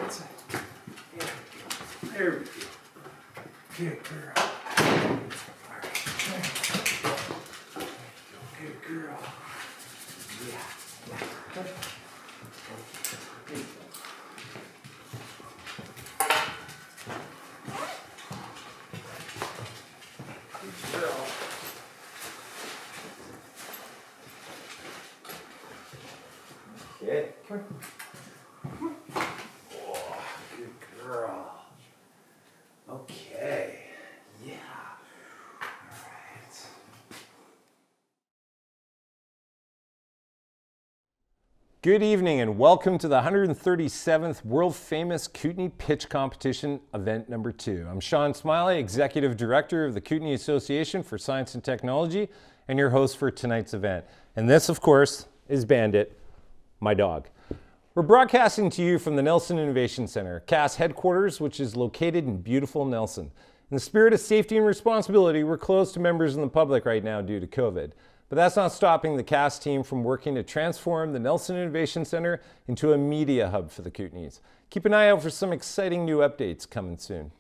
outside. Yeah. There we go. Good girl. All right. Good girl. Yeah. Good. Girl. Okay, come here. Oh, good girl. Okay, yeah. All right. Good evening and welcome to the 137th world famous Kootenay Pitch Competition event number 2. I'm Sean Smillie, Executive Director of the Kootenay Association for Science and Technology and your host for tonight's event. And this, of course, is Bandit, my dog. We're broadcasting to you from the Nelson Innovation Center, CAS headquarters, which is located in beautiful Nelson. In the spirit of safety and responsibility, we're closed to members of the public right now due to COVID. But that's not stopping the CAS team from working to transform the Nelson Innovation Center into a media hub for the Kootenays. Keep an eye out for some exciting new updates coming soon.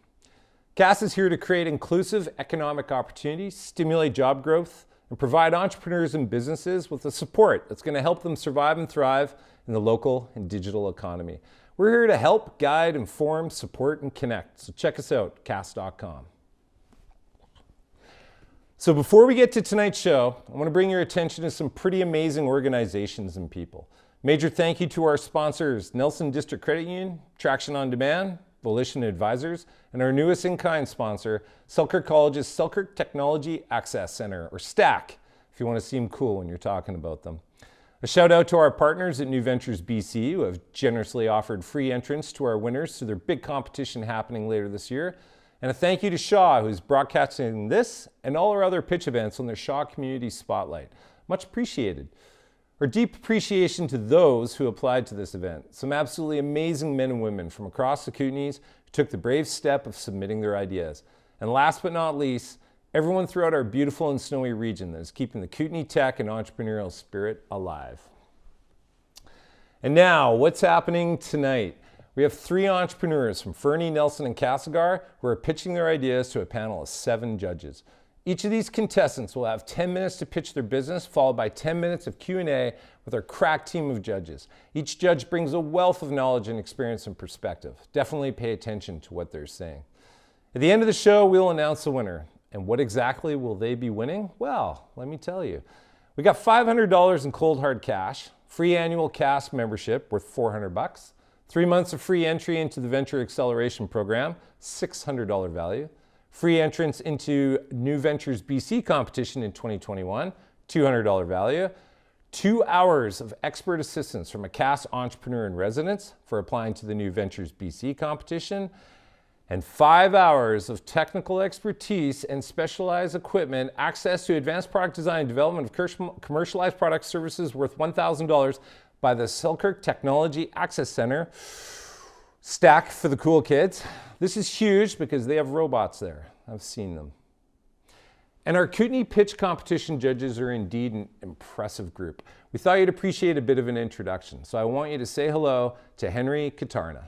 CAS is here to create inclusive economic opportunities, stimulate job growth, and provide entrepreneurs and businesses with the support that's going to help them survive and thrive in the local and digital economy. We're here to help, guide, inform, support, and connect. So check us out, cas.com. So before we get to tonight's show, I want to bring your attention to some pretty amazing organizations and people. Major thank you to our sponsors, Nelson District Credit Union, Traction on Demand, Volition Advisors, and our newest in-kind sponsor, Selkirk College's Selkirk Technology Access Center, or STAC, if you want to seem cool when you're talking about them. A shout out to our partners at New Ventures BC, who have generously offered free entrance to our winners to their big competition happening later this year. And a thank you to Shaw, who's broadcasting this and all our other pitch events on their Shaw Community Spotlight. Much appreciated. Our deep appreciation to those who applied to this event. Some absolutely amazing men and women from across the Kootenays who took the brave step of submitting their ideas. And last but not least, everyone throughout our beautiful and snowy region that is keeping the Kootenay tech and entrepreneurial spirit alive. And now, what's happening tonight? We have 3 entrepreneurs from Fernie, Nelson, and Castlegar who are pitching their ideas to a panel of 7 judges. Each of these contestants will have 10 minutes to pitch their business, followed by 10 minutes of Q&A with our crack team of judges. Each judge brings a wealth of knowledge and experience and perspective. Definitely pay attention to what they're saying. At the end of the show, we'll announce the winner. And what exactly will they be winning? Well, let me tell you. We got $500 in cold hard cash, free annual CAS membership worth $400, 3 months of free entry into the Venture Acceleration Program, $600 value, free entrance into New Ventures BC competition in 2021, $200 value, 2 hours of expert assistance from a CAS entrepreneur in residence for applying to the New Ventures BC competition, and 5 hours of technical expertise and specialized equipment, access to advanced product design and development of commercialized product services worth $1,000 by the Selkirk Technology Access Center. Stack for the cool kids. This is huge because they have robots there. I've seen them. And our Kootenay Pitch Competition judges are indeed an impressive group. We thought you'd appreciate a bit of an introduction, so I want you to say hello to Henry Katarna.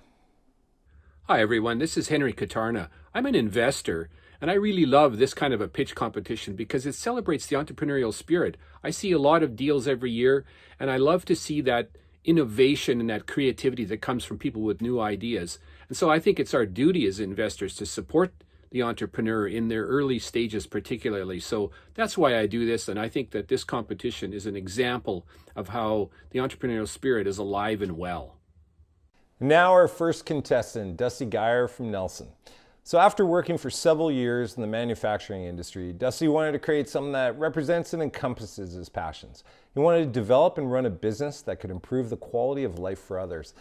Hi everyone, this is Henry Katarna. I'm an investor and I really love this kind of a pitch competition because it celebrates the entrepreneurial spirit. I see a lot of deals every year and I love to see that innovation and that creativity that comes from people with new ideas. And so I think it's our duty as investors to support the entrepreneur in their early stages particularly. So that's why I do this, and I think that this competition is an example of how the entrepreneurial spirit is alive and well. Now our first contestant, Dusty Geyer from Nelson. So after working for several years in the manufacturing industry, Dusty wanted to create something that represents and encompasses his passions. He wanted to develop and run a business that could improve the quality of life for others.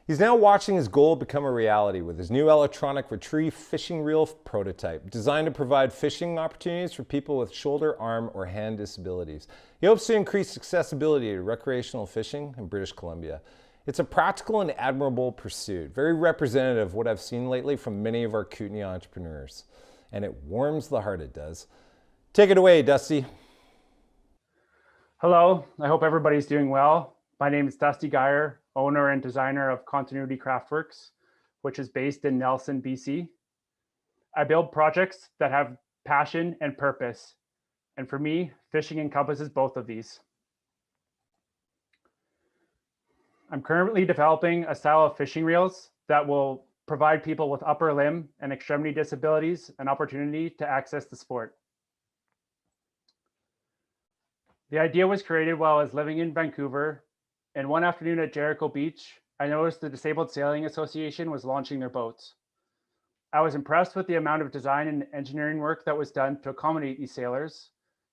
He's now watching his goal become a reality with his new electronic retrieve fishing reel prototype, designed to provide fishing opportunities for people with shoulder, arm, or hand disabilities. He hopes to increase accessibility to recreational fishing in British Columbia. It's a practical and admirable pursuit, very representative of what I've seen lately from many of our Kootenay entrepreneurs. And it warms the heart, it does. Take it away, Dusty. Hello, I hope everybody's doing well. My name is Dusty Geyer, owner and designer of Continuity Craftworks. which is based in Nelson, BC. I build projects that have passion and purpose. And for me, fishing encompasses both of these. I'm currently developing a style of fishing reels that will provide people with upper limb and extremity disabilities an opportunity to access the sport. The idea was created while I was living in Vancouver, and one afternoon at Jericho Beach, I noticed the Disabled Sailing Association was launching their boats. I was impressed with the amount of design and engineering work that was done to accommodate these sailors,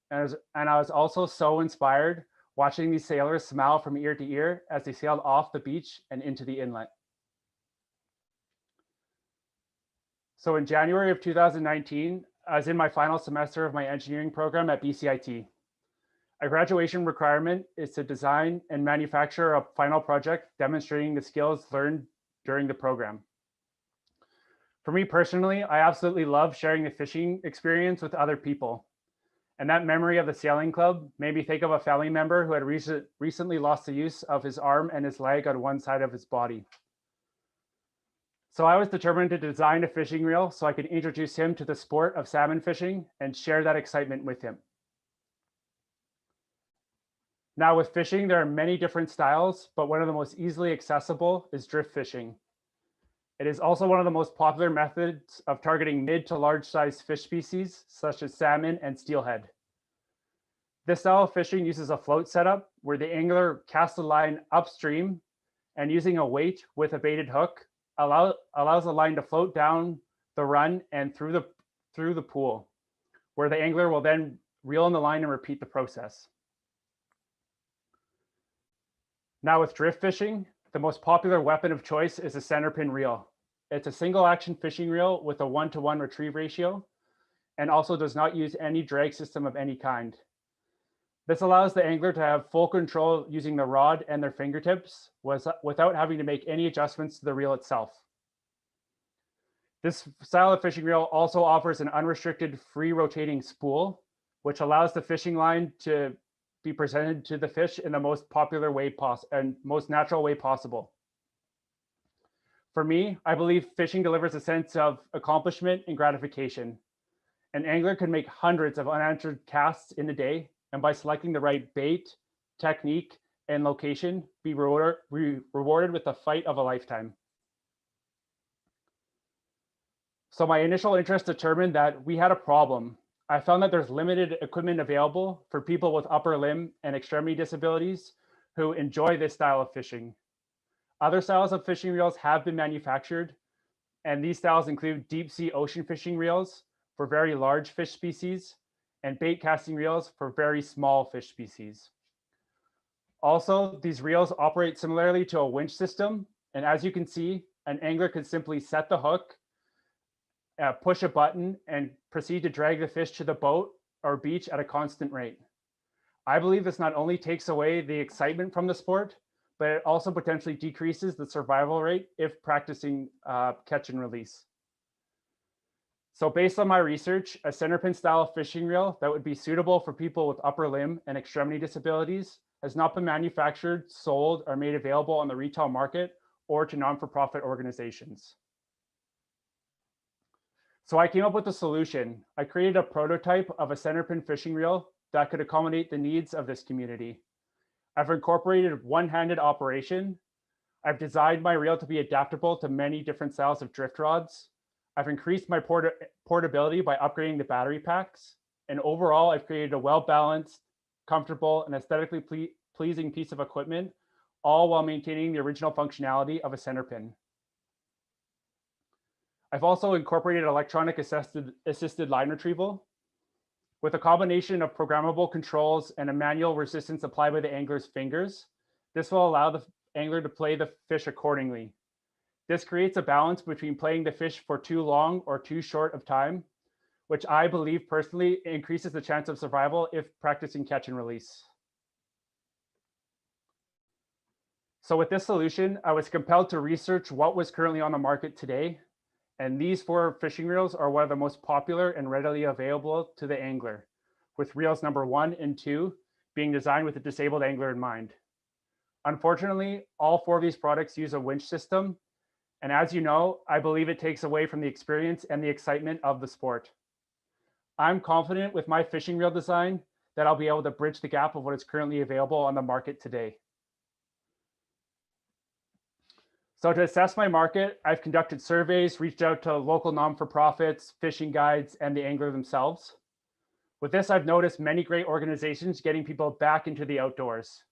and I was also so inspired watching these sailors smile from ear to ear as they sailed off the beach and into the inlet. So in January of 2019, I was in my final semester of my engineering program at BCIT. A graduation requirement is to design and manufacture a final project demonstrating the skills learned during the program. For me personally, I absolutely love sharing the fishing experience with other people. And that memory of the sailing club made me think of a family member who had recently lost the use of his arm and his leg on one side of his body. So I was determined to design a fishing reel so I could introduce him to the sport of salmon fishing and share that excitement with him. Now with fishing, there are many different styles, but one of the most easily accessible is drift fishing. It is also one of the most popular methods of targeting mid to large size fish species, such as salmon and steelhead. This style of fishing uses a float setup where the angler casts a line upstream and using a weight with a baited hook allows the line to float down the run and through the pool, where the angler will then reel in the line and repeat the process. Now with drift fishing, the most popular weapon of choice is a center pin reel. It's a single action fishing reel with a 1-to-1 retrieve ratio and also does not use any drag system of any kind. This allows the angler to have full control using the rod and their fingertips without having to make any adjustments to the reel itself. This style of fishing reel also offers an unrestricted free rotating spool, which allows the fishing line to be presented to the fish in the most popular way and most natural way possible. For me, I believe fishing delivers a sense of accomplishment and gratification. An angler can make hundreds of unanswered casts in a day, and by selecting the right bait, technique, and location, be rewarded with the fight of a lifetime. So my initial interest determined that we had a problem. I found that there's limited equipment available for people with upper limb and extremity disabilities who enjoy this style of fishing. Other styles of fishing reels have been manufactured, and these styles include deep sea ocean fishing reels for very large fish species and bait casting reels for very small fish species. Also, these reels operate similarly to a winch system, and as you can see, an angler could simply set the hook, push a button, and proceed to drag the fish to the boat or beach at a constant rate. I believe this not only takes away the excitement from the sport, but it also potentially decreases the survival rate if practicing catch and release. So based on my research, a center pin style of fishing reel that would be suitable for people with upper limb and extremity disabilities has not been manufactured, sold, or made available on the retail market or to non-for-profit organizations. So I came up with a solution. I created a prototype of a center pin fishing reel that could accommodate the needs of this community. I've incorporated one-handed operation. I've designed my reel to be adaptable to many different styles of drift rods. I've increased my portability by upgrading the battery packs. And overall, I've created a well-balanced, comfortable, and aesthetically pleasing piece of equipment, all while maintaining the original functionality of a center pin. I've also incorporated electronic assisted line retrieval. With a combination of programmable controls and a manual resistance applied by the angler's fingers, this will allow the angler to play the fish accordingly. This creates a balance between playing the fish for too long or too short of time, which I believe personally increases the chance of survival if practicing catch and release. So with this solution, I was compelled to research what was currently on the market today. And these 4 fishing reels are one of the most popular and readily available to the angler, with reels number 1 and 2 being designed with a disabled angler in mind. Unfortunately, all 4 of these products use a winch system, And as you know, I believe it takes away from the experience and the excitement of the sport. I'm confident with my fishing reel design that I'll be able to bridge the gap of what is currently available on the market today. So to assess my market, I've conducted surveys, reached out to local non-for-profits, fishing guides, and the angler themselves. With this, I've noticed many great organizations getting people back into the outdoors.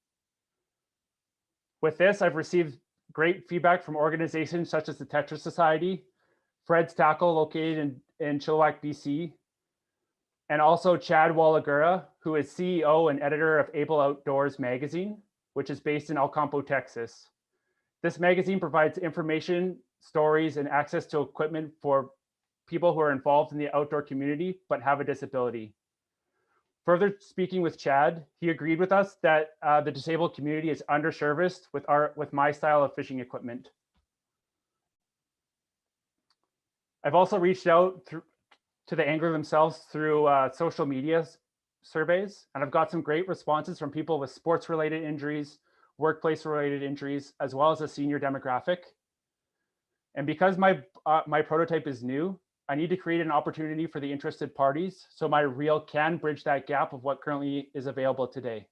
With this, I've received great feedback from organizations such as the Tetra Society, Fred's Tackle located in Chilliwack, BC, and also Chad Wallagura, who is CEO and editor of Able Outdoors magazine, which is based in El Campo, Texas. This magazine provides information, stories, and access to equipment for people who are involved in the outdoor community but have a disability. Further speaking with Chad, he agreed with us that the disabled community is underserviced with my style of fishing equipment. I've also reached out to the angler themselves through social media surveys, and I've got some great responses from people with sports-related injuries, workplace-related injuries, as well as a senior demographic. And because my prototype is new, I need to create an opportunity for the interested parties so my reel can bridge that gap of what currently is available today.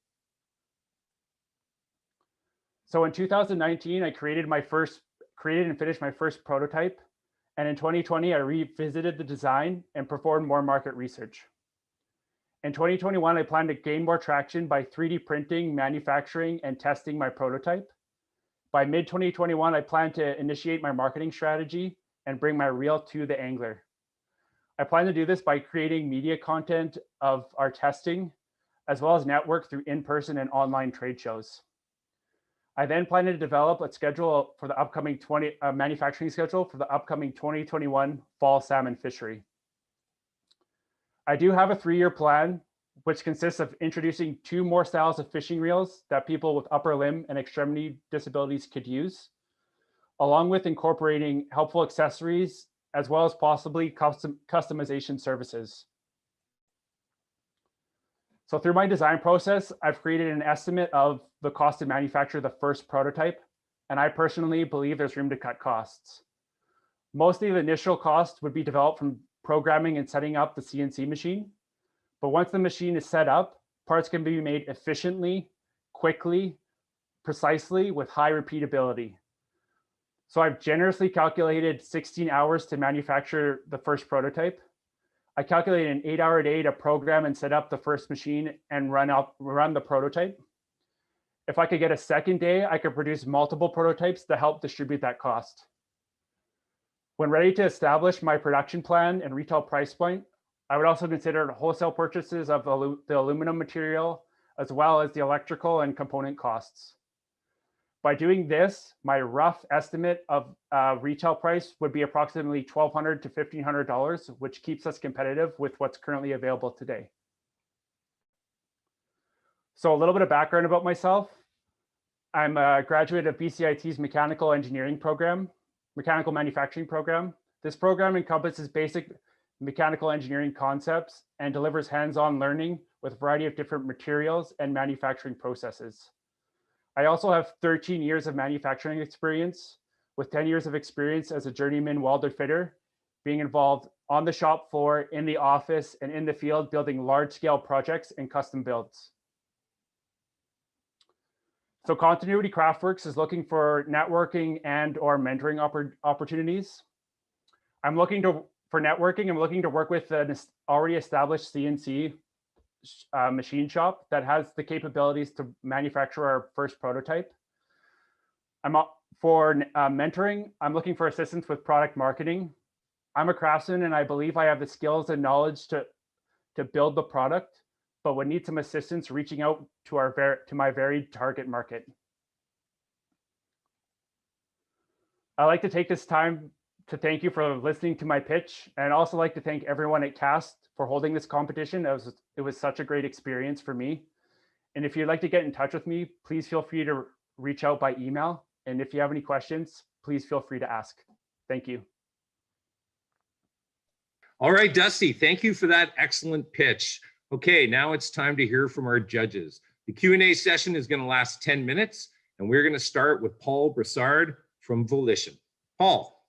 So in 2019, I created and finished my first prototype. And in 2020, I revisited the design and performed more market research. In 2021, I plan to gain more traction by 3D printing, manufacturing, and testing my prototype. By mid-2021, I plan to initiate my marketing strategy and bring my reel to the angler. I plan to do this by creating media content of our testing, as well as network through in-person and online trade shows. I then plan to develop a schedule for the upcoming manufacturing schedule for the upcoming 2021 fall salmon fishery. I do have a 3-year plan, which consists of introducing 2 more styles of fishing reels that people with upper limb and extremity disabilities could use, along with incorporating helpful accessories, as well as possibly customization services. So through my design process, I've created an estimate of the cost to manufacture the first prototype, and I personally believe there's room to cut costs. Most of the initial cost would be developed from programming and setting up the CNC machine. But once the machine is set up, parts can be made efficiently, quickly, precisely, with high repeatability. So I've generously calculated 16 hours to manufacture the first prototype. I calculated an 8-hour day to program and set up the first machine and run the prototype. If I could get a second day, I could produce multiple prototypes to help distribute that cost. When ready to establish my production plan and retail price point, I would also consider wholesale purchases of the aluminum material, as well as the electrical and component costs. By doing this, my rough estimate of retail price would be approximately $1,200 to $1,500, which keeps us competitive with what's currently available today. So a little bit of background about myself. I'm a graduate of BCIT's mechanical manufacturing program. This program encompasses basic mechanical engineering concepts and delivers hands-on learning with a variety of different materials and manufacturing processes. I also have 13 years of manufacturing experience, with 10 years of experience as a journeyman welder fitter, being involved on the shop floor, in the office, and in the field, building large-scale projects and custom builds. So Continuity Craftworks is looking for networking and or mentoring opportunities. I'm looking for networking. I'm looking to work with an already established CNC machine shop that has the capabilities to manufacture our first prototype. For mentoring, I'm looking for assistance with product marketing. I'm a craftsman and I believe I have the skills and knowledge to build the product, but would need some assistance reaching out to my varied target market. I'd like to take this time to thank you for listening to my pitch, and I'd also like to thank everyone at CAST for holding this competition. It was such a great experience for me. And if you'd like to get in touch with me, please feel free to reach out by email. And if you have any questions, please feel free to ask. Thank you. All right, Dusty, thank you for that excellent pitch. Okay, now it's time to hear from our judges. The Q&A session is going to last 10 minutes, and we're going to start with Paul Brassard from Volition. Paul.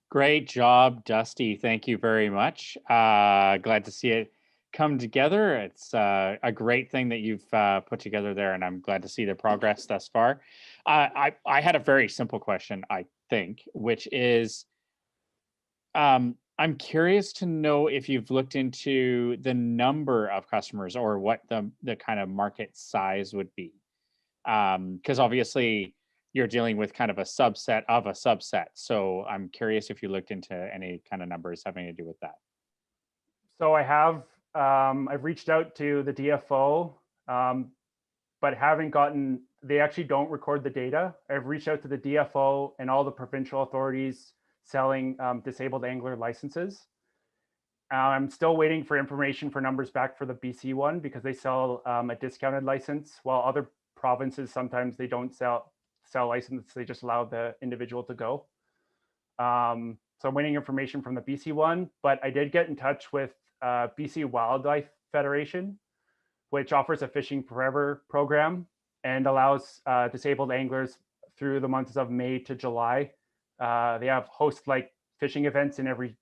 Great job, Dusty. Thank you very much. Glad to see it come together. It's a great thing that you've put together there, and I'm glad to see the progress thus far. I had a very simple question, I think, which is I'm curious to know if you've looked into the number of customers or what the kind of market size would be. Because obviously you're dealing with kind of a subset of a subset. So I'm curious if you looked into any kind of numbers having to do with that. So I have, I've reached out to the DFO, but haven't gotten, they actually don't record the data. I've reached out to the DFO and all the provincial authorities selling disabled angler licenses. I'm still waiting for information for numbers back for the BC one because they sell a discounted license, while other provinces, sometimes they don't sell license, they just allow the individual to go. So I'm waiting information from the BC one, but I did get in touch with BC Wildlife Federation, which offers a Fishing Forever program and allows disabled anglers through the months of May to July. They have host like fishing events in every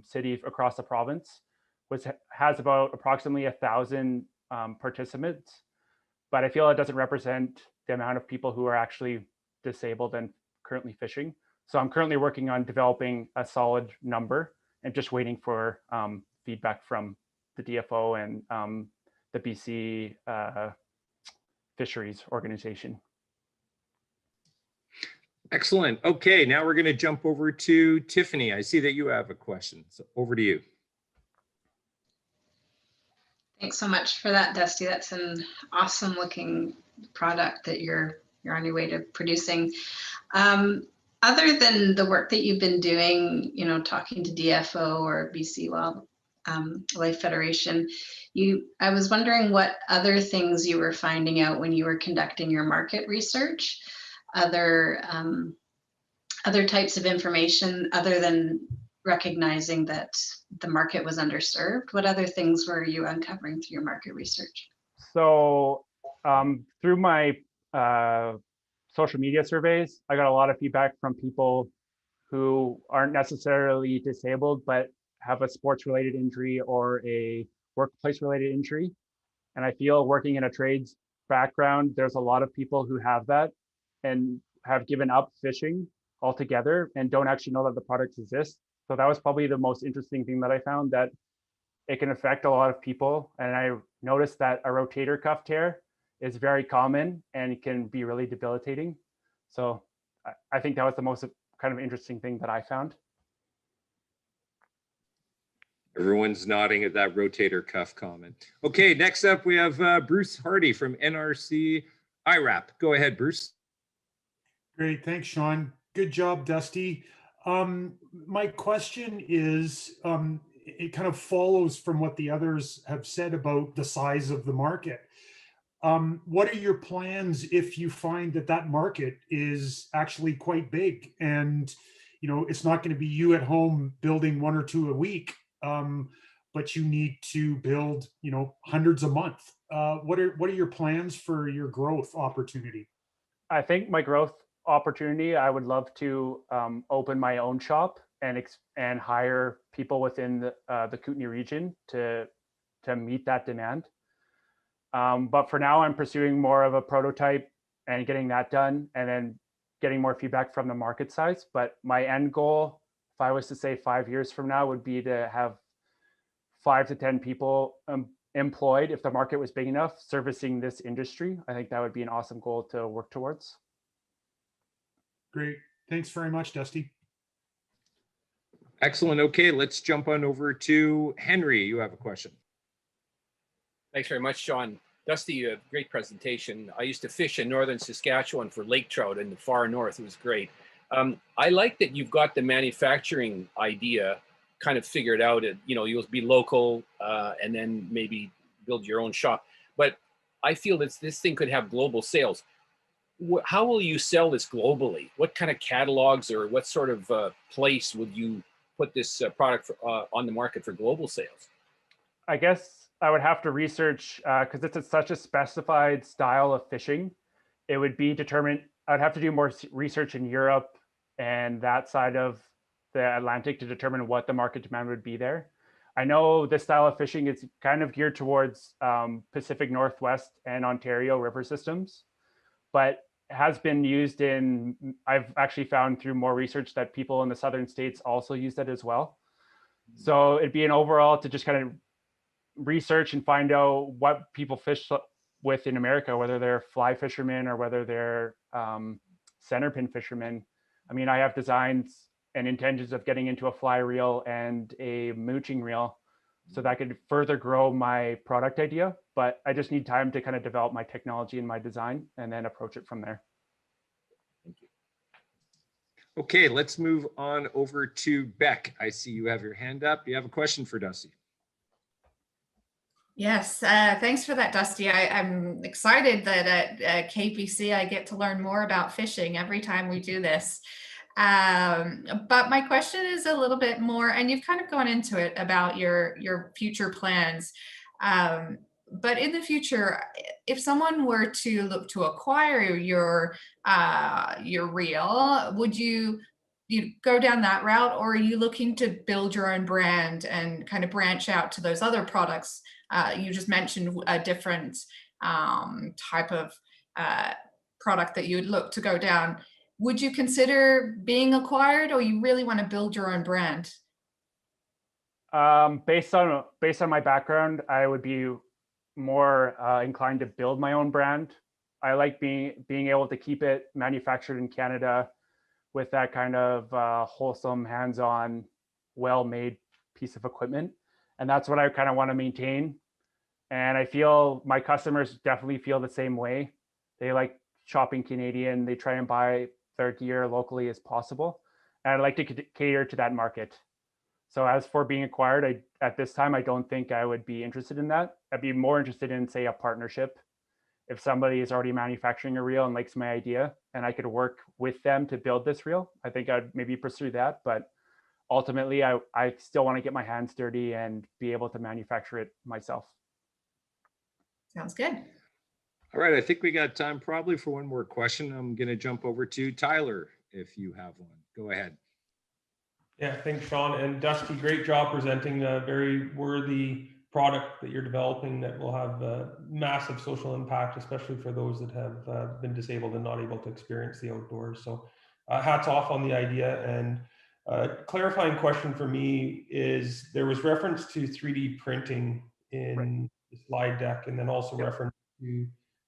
city across the province, which has about approximately 1,000 participants. But I feel it doesn't represent the amount of people who are actually disabled and currently fishing. So I'm currently working on developing a solid number and just waiting for feedback from the DFO and the BC Fisheries Organization. Excellent. Okay, now we're going to jump over to Tiffany. I see that you have a question. So over to you. Thanks so much for that, Dusty. That's an awesome looking product that you're on your way to producing. Other than the work that you've been doing, you know, talking to DFO or BC Wildlife Federation, I was wondering what other things you were finding out when you were conducting your market research, other types of information other than recognizing that the market was underserved. What other things were you uncovering through your market research? So through my social media surveys, I got a lot of feedback from people who aren't necessarily disabled, but have a sports related injury or a workplace related injury. And I feel working in a trades background, there's a lot of people who have that and have given up fishing altogether and don't actually know that the products exist. So that was probably the most interesting thing that I found, that it can affect a lot of people. And I noticed that a rotator cuff tear is very common and it can be really debilitating. So I think that was the most kind of interesting thing that I found. Everyone's nodding at that rotator cuff comment. Okay, next up we have Bruce Hardy from NRC IRAP. Go ahead, Bruce. Great, thanks, Sean. Good job, Dusty. My question is, it kind of follows from what the others have said about the size of the market. What are your plans if you find that that market is actually quite big and, you know, it's not going to be you at home building one or two a week, but you need to build, you know, hundreds a month? What are your plans for your growth opportunity? I think my growth opportunity, I would love to open my own shop and hire people within the Kootenay region to meet that demand. But for now, I'm pursuing more of a prototype and getting that done, and then getting more feedback from the market size. But my end goal, if I was to say 5 years from now, would be to have 5 to 10 people employed, if the market was big enough, servicing this industry. I think that would be an awesome goal to work towards. Great. Thanks very much, Dusty. Excellent. Okay, let's jump on over to Henry. You have a question. Thanks very much, Sean. Dusty, a great presentation. I used to fish in northern Saskatchewan for lake trout in the far north. It was great. I like that you've got the manufacturing idea kind of figured out. You know, you'll be local and then maybe build your own shop. But I feel that this thing could have global sales. How will you sell this globally? What kind of catalogs or what sort of place would you put this product on the market for global sales? I guess I would have to research, because it's such a specified style of fishing. It would be determined, I'd have to do more research in Europe and that side of the Atlantic to determine what the market demand would be there. I know this style of fishing is kind of geared towards Pacific Northwest and Ontario river systems, but has been used in, I've actually found through more research that people in the southern states also use that as well. So it'd be an overall to just kind of research and find out what people fish with in America, whether they're fly fishermen or whether they're centerpin fishermen. I mean, I have designs and intentions of getting into a fly reel and a mooching reel so that I could further grow my product idea. But I just need time to kind of develop my technology and my design and then approach it from there. Thank you. Okay, let's move on over to Beck. I see you have your hand up. You have a question for Dusty. Yes, thanks for that, Dusty. I'm excited that at KPC I get to learn more about fishing every time we do this. But my question is a little bit more, and you've kind of gone into it about your future plans. But in the future, if someone were to look to acquire your reel, would you go down that route, or are you looking to build your own brand and kind of branch out to those other products? You just mentioned a different type of product that you would look to go down. Would you consider being acquired, or you really want to build your own brand? Based on my background, I would be more inclined to build my own brand. I like being able to keep it manufactured in Canada with that kind of wholesome, hands-on, well-made piece of equipment. And that's what I kind of want to maintain. And I feel my customers definitely feel the same way. They like shopping Canadian. They try and buy their gear locally as possible. And I'd like to cater to that market. So as for being acquired, at this time, I don't think I would be interested in that. I'd be more interested in, say, a partnership. If somebody is already manufacturing a reel and likes my idea and I could work with them to build this reel, I think I'd maybe pursue that. But ultimately, I still want to get my hands dirty and be able to manufacture it myself. Sounds good. All right, I think we got time probably for one more question. I'm going to jump over to Tyler if you have one. Go ahead. Yeah, thanks, Sean. And Dusty, great job presenting a very worthy product that you're developing that will have a massive social impact, especially for those that have been disabled and not able to experience the outdoors. So hats off on the idea. And clarifying question for me is, there was reference to 3D printing in the slide deck, and then also reference to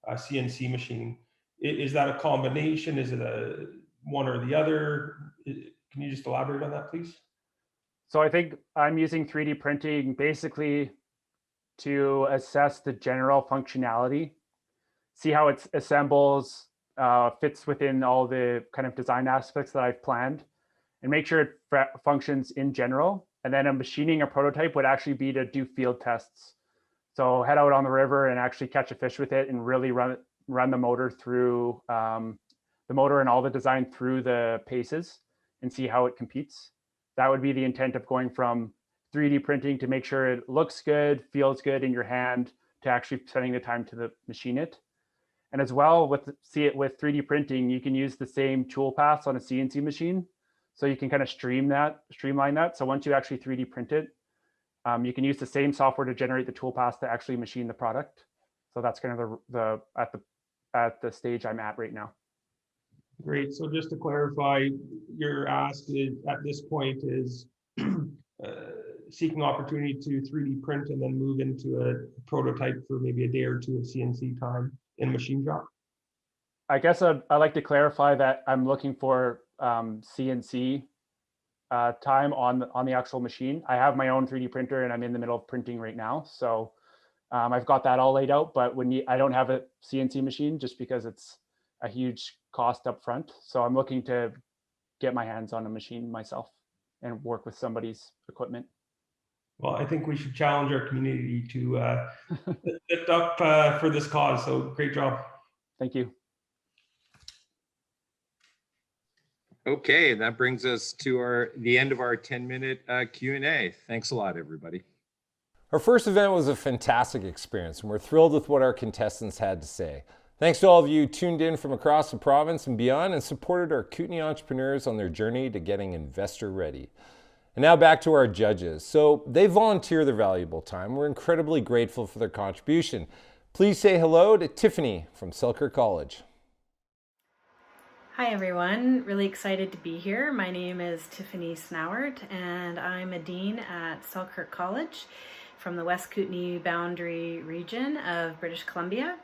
a CNC machine. Is that a combination? Is it a one or the other? Can you just elaborate on that, please? So I think I'm using 3D printing basically to assess the general functionality, see how it assembles, fits within all the kind of design aspects that I've planned, and make sure it functions in general. And then a machining a prototype would actually be to do field tests. So head out on the river and actually catch a fish with it and really run the motor through the motor and all the design through the paces and see how it competes. That would be the intent of going from 3D printing to make sure it looks good, feels good in your hand, to actually spending the time to machine it. And as well, with 3D printing, you can use the same tool paths on a CNC machine. So you can kind of streamline that. So once you actually 3D print it, you can use the same software to generate the tool paths to actually machine the product. So that's kind of at the stage I'm at right now. Great. So just to clarify, your ask is, at this point, is seeking opportunity to 3D print and then move into a prototype for maybe a day or two of CNC time in machine shop? I guess I'd like to clarify that I'm looking for CNC time on the actual machine. I have my own 3D printer and I'm in the middle of printing right now. So I've got that all laid out, but I don't have a CNC machine just because it's a huge cost up front. So I'm looking to get my hands on a machine myself and work with somebody's equipment. Well, I think we should challenge our community to lift up for this cause. So great job. Thank you. Okay, that brings us to the end of our 10-minute Q&A. Thanks a lot, everybody. Our first event was a fantastic experience, and we're thrilled with what our contestants had to say. Thanks to all of you tuned in from across the province and beyond and supported our Kootenay entrepreneurs on their journey to getting investor ready. And now back to our judges. So they volunteer their valuable time. We're incredibly grateful for their contribution. Please say hello to Tiffany from Selkirk College. Hi everyone, really excited to be here. My name is Tiffany Snowart and I'm a dean at Selkirk College from the West Kootenay boundary region of British Columbia.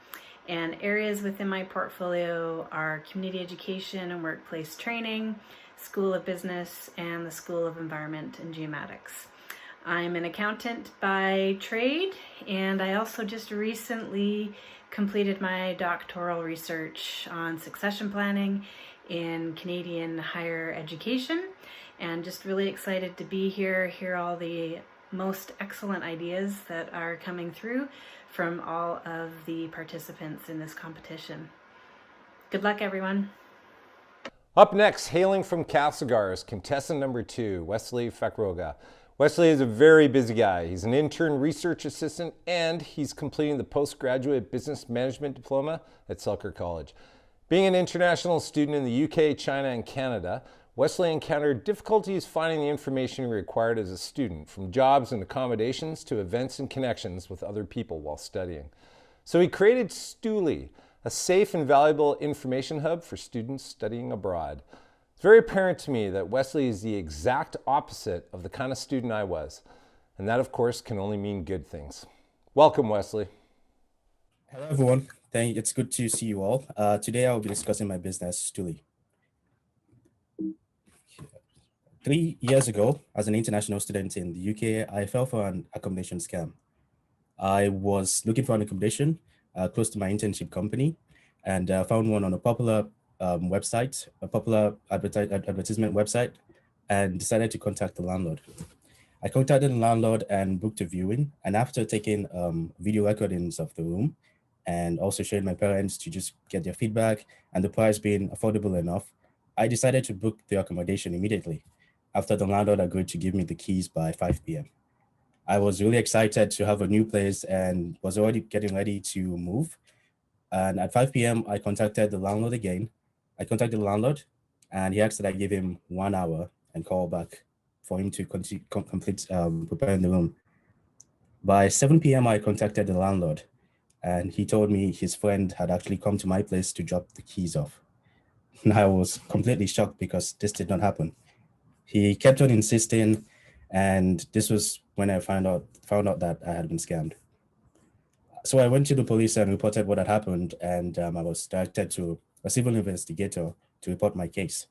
And areas within my portfolio are community education and workplace training, School of Business, and the School of Environment and Geomatics. I'm an accountant by trade, and I also just recently completed my doctoral research on succession planning in Canadian higher education, and just really excited to be here, hear all the most excellent ideas that are coming through from all of the participants in this competition. Good luck, everyone. Up next, hailing from Castlegar is contestant number 2, Wesley Fakroga. Wesley is a very busy guy. He's an intern research assistant and he's completing the postgraduate business management diploma at Selkirk College. Being an international student in the UK, China, and Canada, Wesley encountered difficulties finding the information he required as a student, from jobs and accommodations to events and connections with other people while studying. So he created Smillie, a safe and valuable information hub for students studying abroad. It's very apparent to me that Wesley is the exact opposite of the kind of student I was. And that, of course, can only mean good things. Welcome, Wesley. Hello, everyone. It's good to see you all. Today, I will be discussing my business, Smillie. 3 years ago, as an international student in the UK, I fell for an accommodation scam. I was looking for an accommodation close to my internship company and found one on a popular website, a popular advertisement website, and decided to contact the landlord. I contacted the landlord and booked a viewing. And after taking video recordings of the room and also showing my parents to just get their feedback and the price being affordable enough, I decided to book the accommodation immediately after the landlord agreed to give me the keys by 5 p.m. I was really excited to have a new place and was already getting ready to move. And at 5 p.m., I contacted the landlord again. I contacted the landlord and he asked that I give him 1 hour and call back for him to complete preparing the room. By 7 p.m., I contacted the landlord and he told me his friend had actually come to my place to drop the keys off. And I was completely shocked because this did not happen. He kept on insisting, and this was when I found out that I had been scammed. So I went to the police and reported what had happened, and I was directed to a civil investigator to report my case.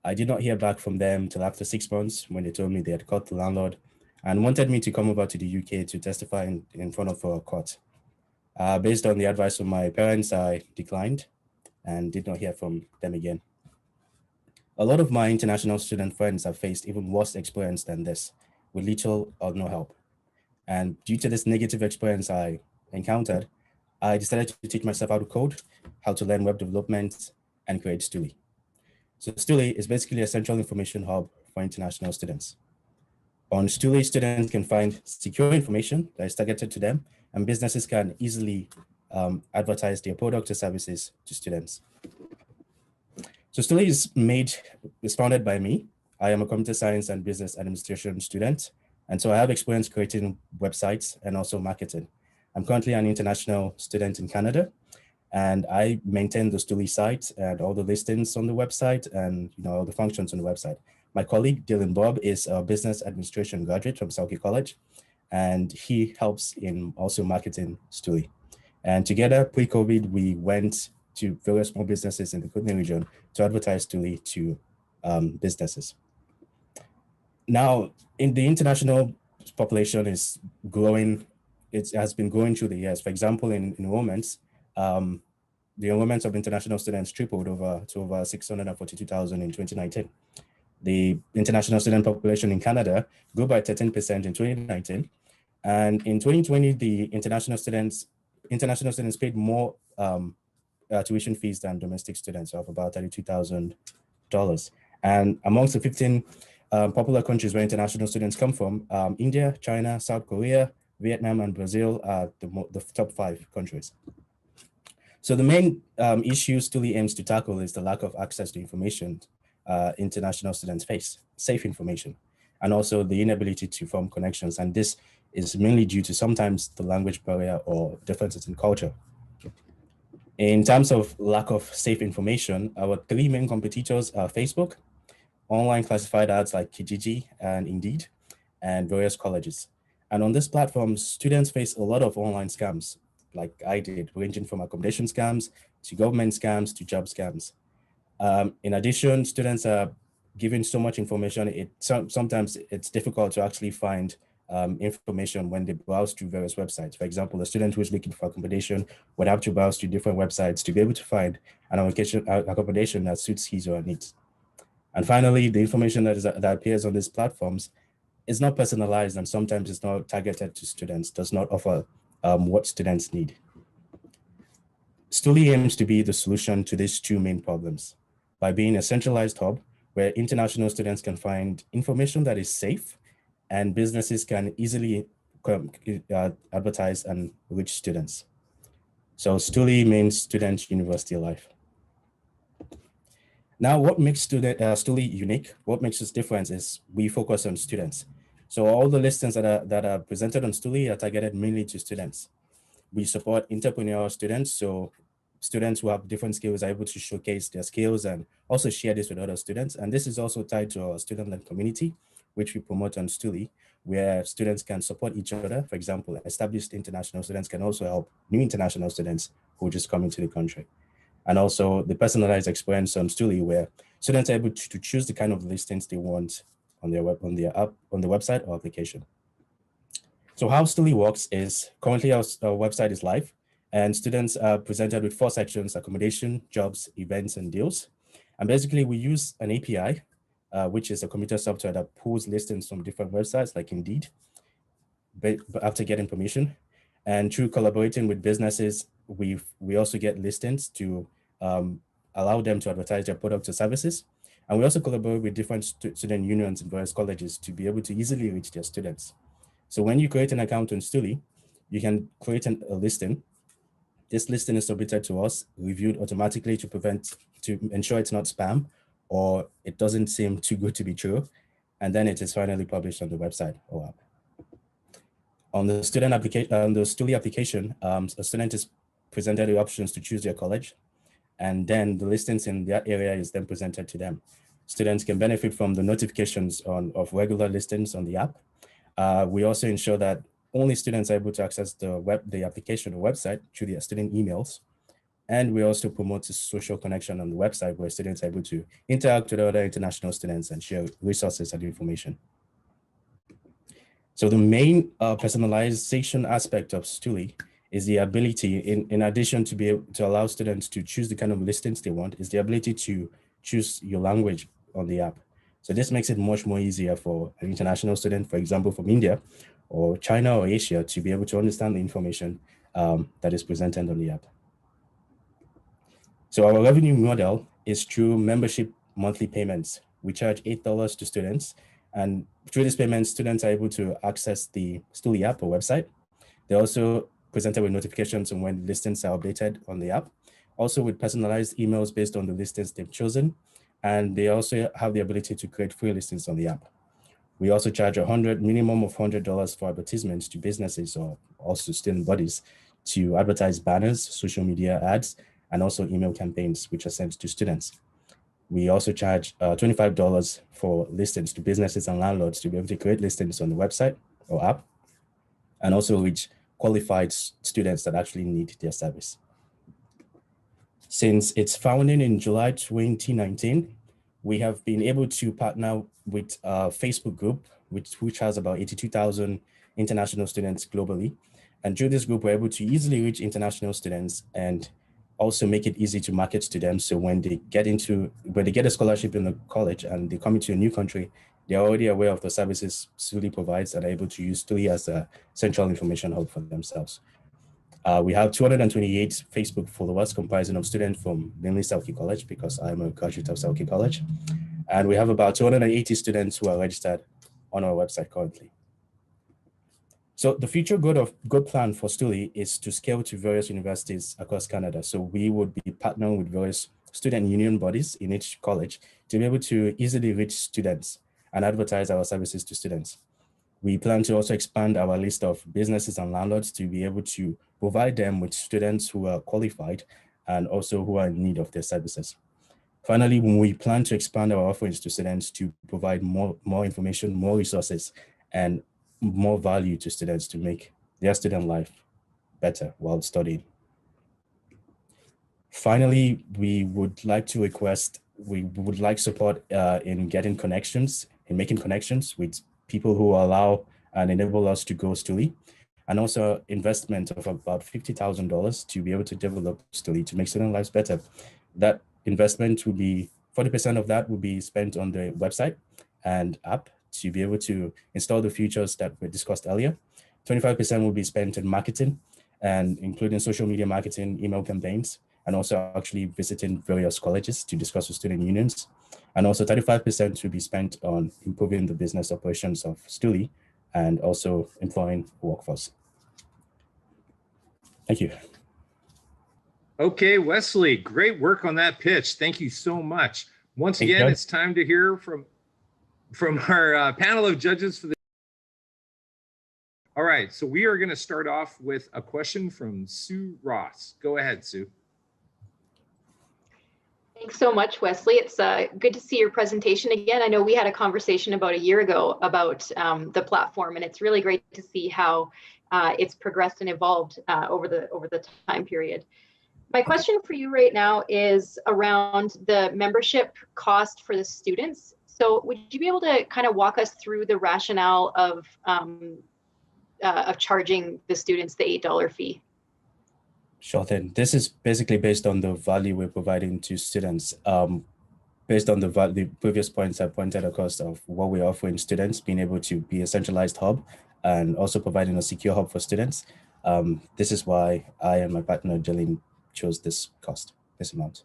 I did not hear back from them till after 6 months when they told me they had caught the landlord and wanted me to come over to the UK to testify in front of a court. Based on the advice of my parents, I declined and did not hear from them again. A lot of my international student friends have faced even worse experience than this, with little or no help. And due to this negative experience I encountered, I decided to teach myself how to code, how to learn web development, and create Smillie. So Smillie is basically a central information hub for international students. On Smillie, students can find secure information that is targeted to them, and businesses can easily advertise their products or services to students. So Smillie is founded by me. I am a computer science and business administration student. And so I have experience creating websites and also marketing. I'm currently an international student in Canada, and I maintain the Smillie site and all the listings on the website and all the functions on the website. My colleague, Dylan Bob, is a business administration graduate from Selkirk College, and he helps in also marketing Smillie. And together, pre-COVID, we went to various small businesses in the Kootenay region to advertise Smillie to businesses. Now, in the international population is growing, it has been growing through the years. For example, in enrollments, the enrollments of international students tripled to over 642,000 in 2019. The international student population in Canada grew by 13% in 2019. And in 2020, the international students paid more tuition fees than domestic students, of about $32,000. And amongst the 15 popular countries where international students come from, India, China, South Korea, Vietnam, and Brazil are the top 5 countries. So the main issue Stoolie aims to tackle is the lack of access to information international students face, safe information, and also the inability to form connections. And this is mainly due to sometimes the language barrier or differences in culture. In terms of lack of safe information, our three main competitors are Facebook, online classified ads like Kijiji and Indeed, and various colleges. And on these platforms, students face a lot of online scams, like I did, ranging from accommodation scams to government scams to job scams. In addition, students are given so much information, sometimes it's difficult to actually find information when they browse through various websites. For example, a student who is looking for accommodation would have to browse through different websites to be able to find an accommodation that suits his or her needs. And finally, the information that appears on these platforms is not personalized, and sometimes it's not targeted to students, does not offer what students need. Stoolie aims to be the solution to these two main problems by being a centralized hub where international students can find information that is safe and businesses can easily advertise and reach students. So Stoolie means student university life. Now, what makes Stoolie unique, what makes us different is we focus on students. So all the listings that are presented on Stoolie are targeted mainly to students. We support entrepreneurial students, so students who have different skills are able to showcase their skills and also share this with other students. And this is also tied to our student-led community, which we promote on Stoolie, where students can support each other. For example, established international students can also help new international students who just come into the country. And also the personalized experience on Stoolie, where students are able to choose the kind of listings they want on their website or application. So how Stoolie works is currently our website is live, and students are presented with 4 sections: accommodation, jobs, events, and deals. And basically we use an API, which is a computer software that pulls listings from different websites like Indeed, but after getting permission. And through collaborating with businesses, we also get listings to allow them to advertise their products or services. And we also collaborate with different student unions in various colleges to be able to easily reach their students. So when you create an account on Stoolie, you can create a listing. This listing is submitted to us, reviewed automatically to ensure it's not spam or it doesn't seem too good to be true. And then it is finally published on the website or app. On the student application, on the Stoolie application, a student is presented the options to choose their college, and then the listings in that area is then presented to them. Students can benefit from the notifications of regular listings on the app. We also ensure that only students are able to access the application or website through their student emails. And we also promote a social connection on the website where students are able to interact with other international students and share resources and information. So the main personalization aspect of Stoolie is the ability, in addition to be able to allow students to choose the kind of listings they want, is the ability to choose your language on the app. So this makes it much more easier for an international student, for example, from India or China or Asia, to be able to understand the information that is presented on the app. So our revenue model is through membership monthly payments. We charge $8 to students, and through these payments, students are able to access the Stoolie app or website. They're also presented with notifications on when listings are updated on the app, also with personalized emails based on the listings they've chosen. And they also have the ability to create free listings on the app. We also charge minimum of $100 for advertisements to businesses or also student bodies to advertise banners, social media ads, and also email campaigns, which are sent to students. We also charge $25 for listings to businesses and landlords to be able to create listings on the website or app, and also reach qualified students that actually need their service. Since its founding in July 2019, we have been able to partner with a Facebook group, which has about 82,000 international students globally. And through this group, we're able to easily reach international students and also make it easy to market to them. So when they get a scholarship in the college and they come into a new country, they're already aware of the services Stoolie provides and are able to use Stoolie as a central information hub for themselves. We have 228 Facebook followers comprising of students from mainly Selkie College, because I'm a graduate of Selkie College. And we have about 280 students who are registered on our website currently. So the future good plan for Stuli is to scale to various universities across Canada. So we would be partnering with various student union bodies in each college to be able to easily reach students and advertise our services to students. We plan to also expand our list of businesses and landlords to be able to provide them with students who are qualified and also who are in need of their services. Finally, we plan to expand our offerings to students to provide more information, more resources, and more value to students to make their student life better while studying. Finally, we would like support in getting connections, in making connections with people who allow and enable us to go Stuli, and also investment of about $50,000 to be able to develop Stuli to make student lives better. That investment will be 40% of that will be spent on the website and app to be able to install the features that were discussed earlier. 25% will be spent in marketing, and including social media marketing, email campaigns, and also actually visiting various colleges to discuss with student unions. And also 35% will be spent on improving the business operations of Stuli and also employing workforce. Thank you. Okay, Wesley, great work on that pitch. Thank you so much. Once again, it's time to hear from our panel of judges for the. All right, so we are going to start off with a question from Sue Ross. Go ahead, Sue. Thanks so much, Wesley. It's good to see your presentation again. I know we had a conversation about a year ago about the platform, and it's really great to see how it's progressed and evolved over the time period. My question for you right now is around the membership cost for the students. So would you be able to kind of walk us through the rationale of charging the students the $8 fee? Sure thing. This is basically based on the value we're providing to students. Based on the previous points I pointed across of what we're offering students, being able to be a centralized hub and also providing a secure hub for students. This is why I and my partner, Jolene, chose this amount.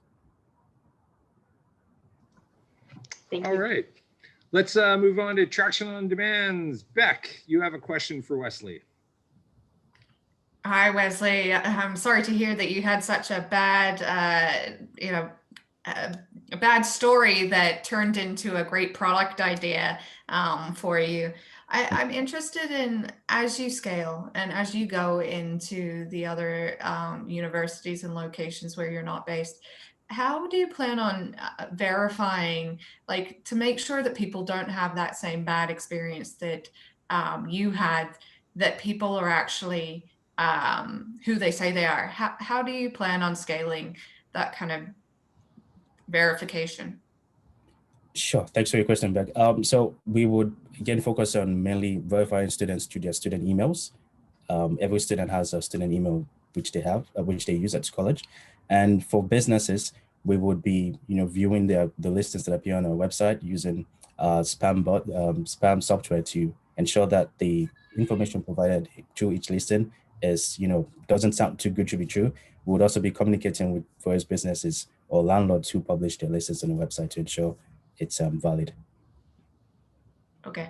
Thank you. All right. Let's move on to Traction on Demand's. Beck, you have a question for Wesley. Hi, Wesley. I'm sorry to hear that you had such a bad, a bad story that turned into a great product idea for you. I'm interested in, as you scale and as you go into the other universities and locations where you're not based, how do you plan on verifying, like, to make sure that people don't have that same bad experience that you had, that people are actually who they say they are? How do you plan on scaling that kind of verification? Sure, thanks for your question, Beck. So we would again focus on mainly verifying students through their student emails. Every student has a student email which they use at college, and for businesses, we would be viewing the listings that appear on our website using spam software to ensure that the information provided through each listing is doesn't sound too good to be true. We would also be communicating with various businesses or landlords who publish their listings on the website to ensure it's valid. Okay,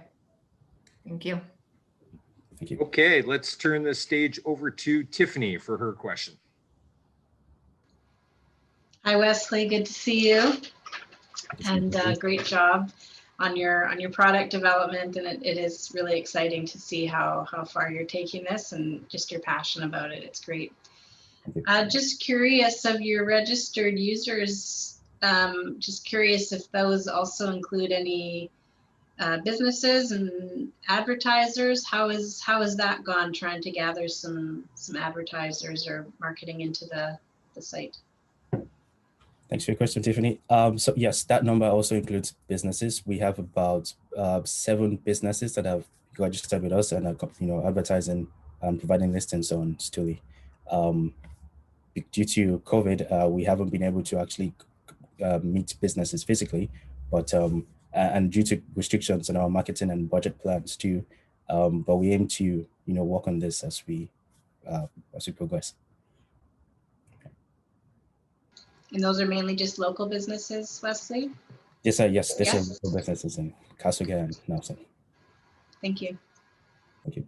thank you. Thank you. Okay, let's turn the stage over to Tiffany for her question. Hi, Wesley. Good to see you. And great job on your product development. And it is really exciting to see how far you're taking this and just your passion about it. It's great. Just curious of your registered users, just curious if those also include any businesses and advertisers. How has that gone, trying to gather some advertisers or marketing into the site? Thanks for your question, Tiffany. So yes, that number also includes businesses. We have about 7 businesses that have registered with us and are advertising and providing listings on Stuli. Due to COVID, we haven't been able to actually meet businesses physically, but and due to restrictions on our marketing and budget plans too. But we aim to work on this as we progress. And those are mainly just local businesses, Wesley? Yes, sir. Yes, there's some local businesses in Castlegar and Nelson. Thank you. Thank you.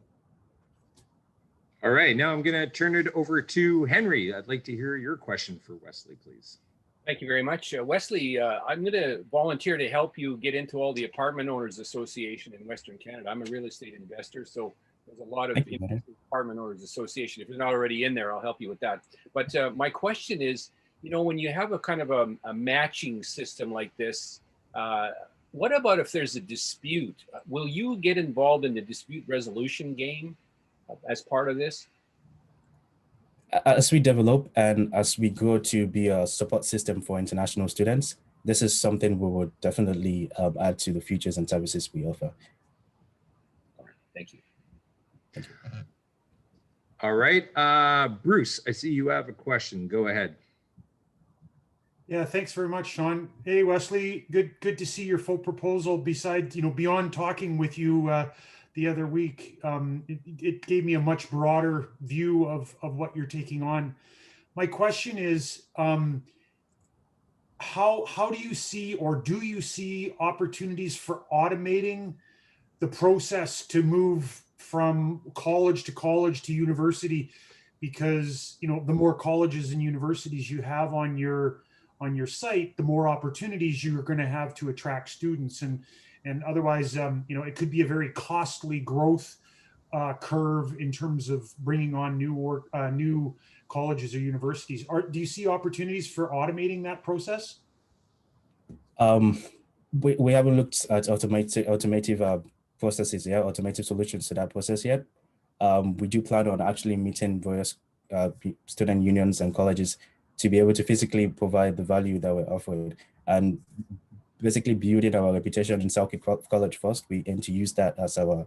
All right, now I'm going to turn it over to Henry. I'd like to hear your question for Wesley, please. Thank you very much. Wesley, I'm going to volunteer to help you get into all the Apartment Owners Association in Western Canada. I'm a real estate investor, so there's a lot of Apartment Owners Association. If you're not already in there, I'll help you with that. But my question is, you know, when you have a kind of a matching system like this, what about if there's a dispute? Will you get involved in the dispute resolution game as part of this? As we develop and as we grow to be a support system for international students, this is something we would definitely add to the features and services we offer. Thank you. Thank you. All right, Bruce, I see you have a question. Go ahead. Yeah, thanks very much, Sean. Hey, Wesley, good to see your full proposal. Besides, beyond talking with you the other week, it gave me a much broader view of what you're taking on. My question is, how do you see, or do you see opportunities for automating the process to move from college to university? Because the more colleges and universities you have on your site, the more opportunities you're going to have to attract students, and otherwise, it could be a very costly growth curve in terms of bringing on new colleges or universities. Do you see opportunities for automating that process? We haven't looked at automative processes yet, automated solutions to that process yet. We do plan on actually meeting various student unions and colleges to be able to physically provide the value that we're offering, and basically building our reputation in Selkirk College first. We aim to use that as our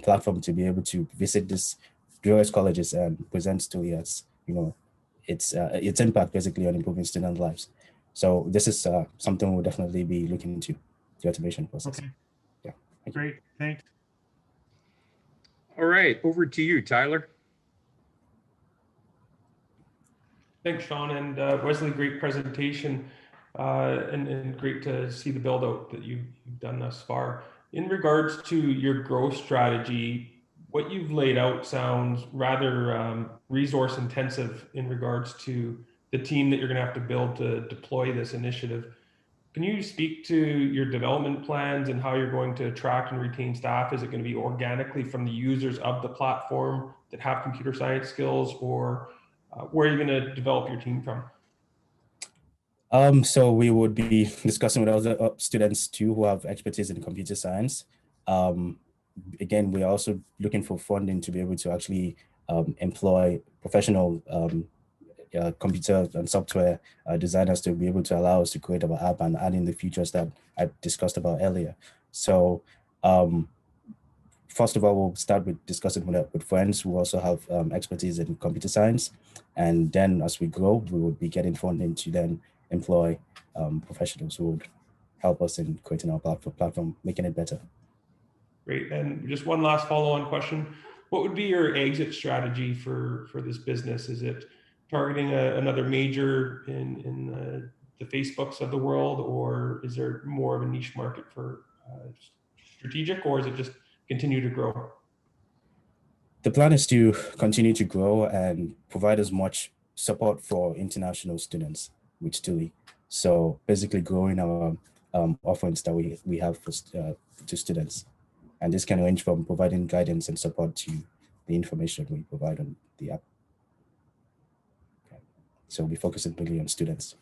platform to be able to visit these various colleges and present to us, its impact basically on improving student lives. So this is something we'll definitely be looking into, the automation process. Okay. Yeah. Great. Thanks. All right, over to you, Tyler. Thanks, Sean, and Wesley, great presentation, and great to see the build out that you've done thus far. In regards to your growth strategy, what you've laid out sounds rather resource intensive in regards to the team that you're going to have to build to deploy this initiative. Can you speak to your development plans and how you're going to attract and retain staff? Is it going to be organically from the users of the platform that have computer science skills, or where are you going to develop your team from? So we would be discussing with other students too who have expertise in computer science. Again, we're also looking for funding to be able to actually employ professional computer and software designers to be able to allow us to create our app and add in the features that I discussed about earlier. So first of all, we'll start with discussing with friends who also have expertise in computer science. And then as we grow, we would be getting funding to then employ professionals who would help us in creating our platform, making it better. Great. And just one last follow-on question. What would be your exit strategy for this business? Is it targeting another major in the Facebooks of the world, or is there more of a niche market for strategic, or is it just continue to grow? The plan is to continue to grow and provide as much support for international students with Stuli. So basically growing our offerings that we have for, to students. And this can range from providing guidance and support to the information we provide on the app. Okay. So we focus really on students.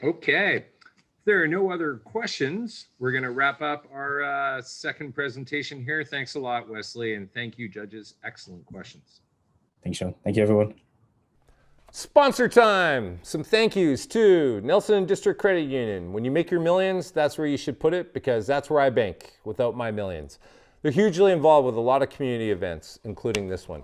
Okay. If there are no other questions, we're going to wrap up our second presentation here. Thanks a lot, Wesley, and thank you, judges. Excellent questions. Thanks, Sean. Thank you, everyone. Sponsor time. Some thank yous to Nelson District Credit Union. When you make your millions, that's where you should put it, because that's where I bank without my millions. They're hugely involved with a lot of community events, including this one.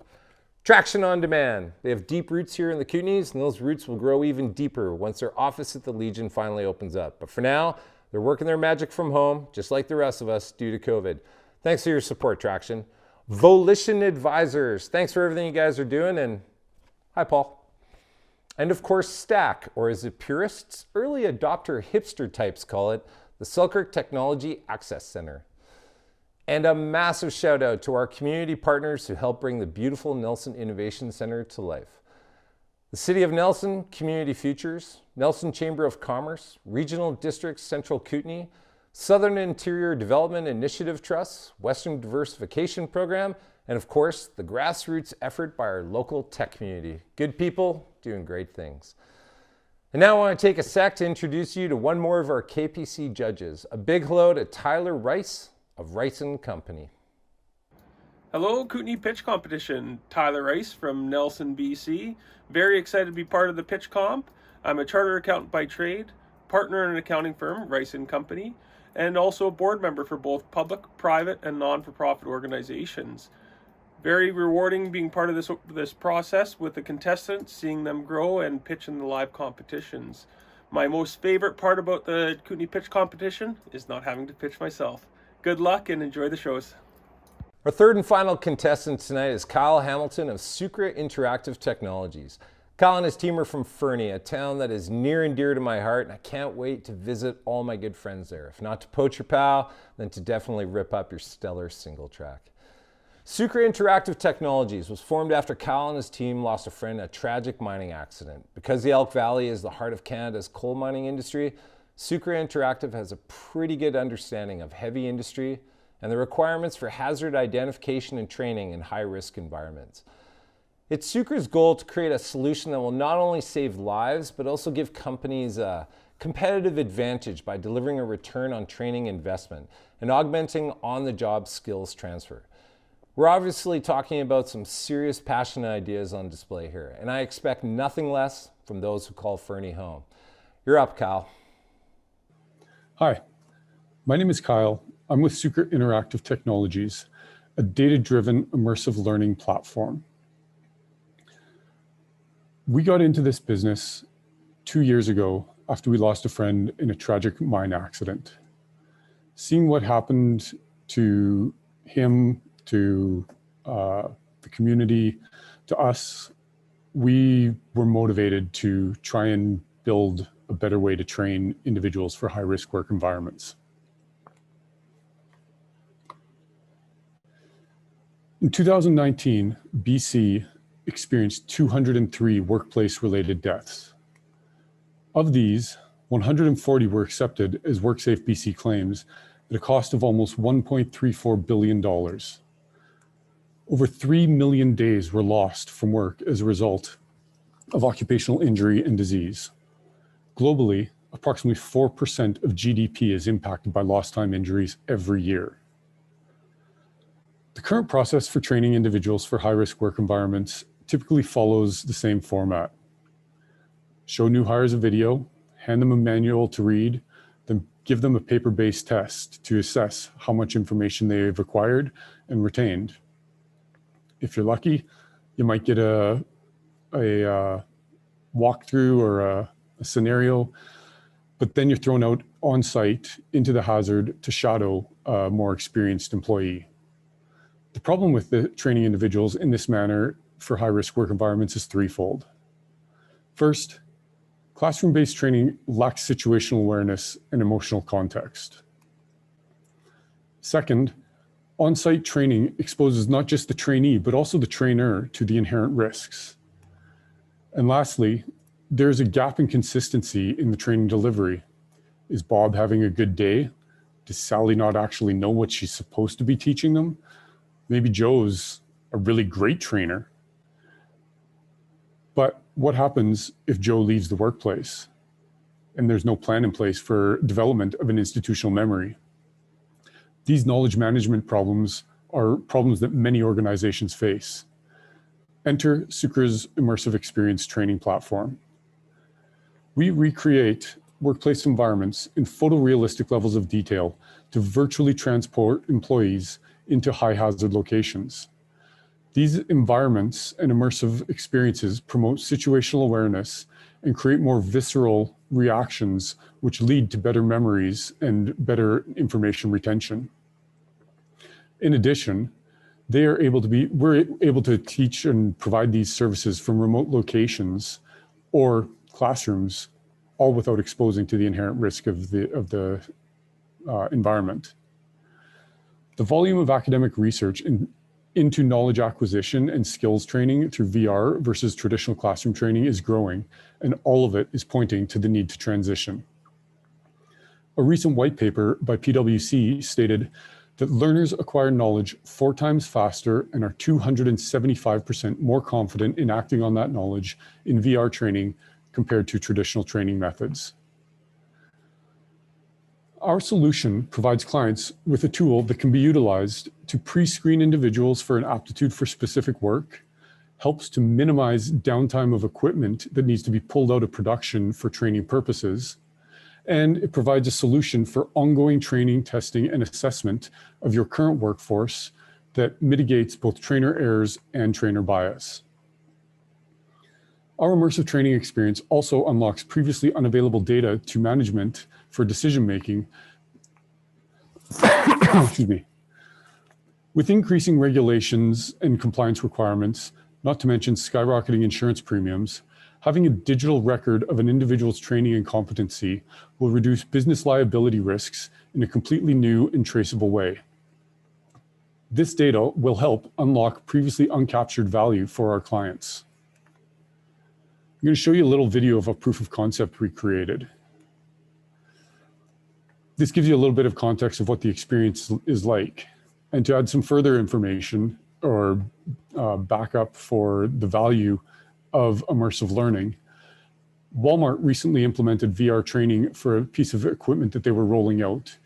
Traction on Demand. They have deep roots here in the Kootenays, and those roots will grow even deeper once their office at the Legion finally opens up. But for now, they're working their magic from home, just like the rest of us, due to COVID. Thanks for your support, Traction. Volition Advisors. Thanks for everything you guys are doing, and hi, Paul. And of course, Stack, or as the purists, early adopter hipster types call it, the Selkirk Technology Access Center. And a massive shout out to our community partners who help bring the beautiful Nelson Innovation Center to life. The City of Nelson, Community Futures, Nelson Chamber of Commerce, Regional Districts Central Kootenay, Southern Interior Development Initiative Trust, Western Diversification Program, and of course, the grassroots effort by our local tech community. Good people doing great things. And now I want to take a sec to introduce you to one more of our KPC judges. A big hello to Tyler Rice of Rice & Company. Hello, Kootenay Pitch Competition. Tyler Rice from Nelson, BC. Very excited to be part of the Pitch Comp. I'm a chartered accountant by trade, partner in an accounting firm, Rice & Company, and also a board member for both public, private, and non-for-profit organizations. Very rewarding being part of this process with the contestants, seeing them grow and pitch in the live competitions. My most favorite part about the Kootenay Pitch Competition is not having to pitch myself. Good luck and enjoy the shows. Our third and final contestant tonight is Kyle Hamilton of Sucre Interactive Technologies. Kyle and his team are from Fernie, a town that is near and dear to my heart, and I can't wait to visit all my good friends there. If not to poach your pal, then to definitely rip up your stellar single track. Sucre Interactive Technologies was formed after Kyle and his team lost a friend in a tragic mining accident. Because the Elk Valley is the heart of Canada's coal mining industry, Sucre Interactive has a pretty good understanding of heavy industry and the requirements for hazard identification and training in high-risk environments. It's Sucre's goal to create a solution that will not only save lives, but also give companies a competitive advantage by delivering a return on training investment and augmenting on-the-job skills transfer. We're obviously talking about some serious passionate ideas on display here, and I expect nothing less from those who call Fernie home. You're up, Kyle. Hi, my name is Kyle. I'm with Sucre Interactive Technologies, a data-driven immersive learning platform. We got into this business 2 years ago after we lost a friend in a tragic mine accident. Seeing what happened to him, to the community, to us, we were motivated to try and build a better way to train individuals for high-risk work environments. In 2019, BC experienced 203 workplace-related deaths. Of these, 140 were accepted as WorkSafe BC claims at a cost of almost $1.34 billion. Over 3 million days were lost from work as a result of occupational injury and disease. Globally, approximately 4% of GDP is impacted by lost time injuries every year. The current process for training individuals for high-risk work environments typically follows the same format. Show new hires a video, hand them a manual to read, then give them a paper-based test to assess how much information they have acquired and retained. If you're lucky, you might get a walkthrough or a scenario, but then you're thrown out on site into the hazard to shadow a more experienced employee. The problem with the training individuals in this manner for high-risk work environments is threefold. First, classroom-based training lacks situational awareness and emotional context. Second, on-site training exposes not just the trainee, but also the trainer to the inherent risks. And lastly, there's a gap in consistency in the training delivery. Is Bob having a good day? Does Sally not actually know what she's supposed to be teaching them? Maybe Joe's a really great trainer. But what happens if Joe leaves the workplace and there's no plan in place for development of an institutional memory? These knowledge management problems are problems that many organizations face. Enter Sucre's immersive experience training platform. We recreate workplace environments in photorealistic levels of detail to virtually transport employees into high hazard locations. These environments and immersive experiences promote situational awareness and create more visceral reactions, which lead to better memories and better information retention. In addition, we're able to teach and provide these services from remote locations or classrooms, all without exposing to the inherent risk of the environment. The volume of academic research into knowledge acquisition and skills training through VR versus traditional classroom training is growing, and all of it is pointing to the need to transition. A recent white paper by PwC stated that learners acquire knowledge 4 times faster and are 275% more confident in acting on that knowledge in VR training compared to traditional training methods. Our solution provides clients with a tool that can be utilized to pre-screen individuals for an aptitude for specific work, helps to minimize downtime of equipment that needs to be pulled out of production for training purposes, and it provides a solution for ongoing training, testing, and assessment of your current workforce that mitigates both trainer errors and trainer bias. Our immersive training experience also unlocks previously unavailable data to management for decision-making. Excuse me. With increasing regulations and compliance requirements, not to mention skyrocketing insurance premiums, having a digital record of an individual's training and competency will reduce business liability risks in a completely new and traceable way. This data will help unlock previously uncaptured value for our clients. I'm going to show you a little video of a proof of concept we created. This gives you a little bit of context of what the experience is like. And to add some further information or backup for the value of immersive learning, Walmart recently implemented VR training for a piece of equipment that they were rolling out.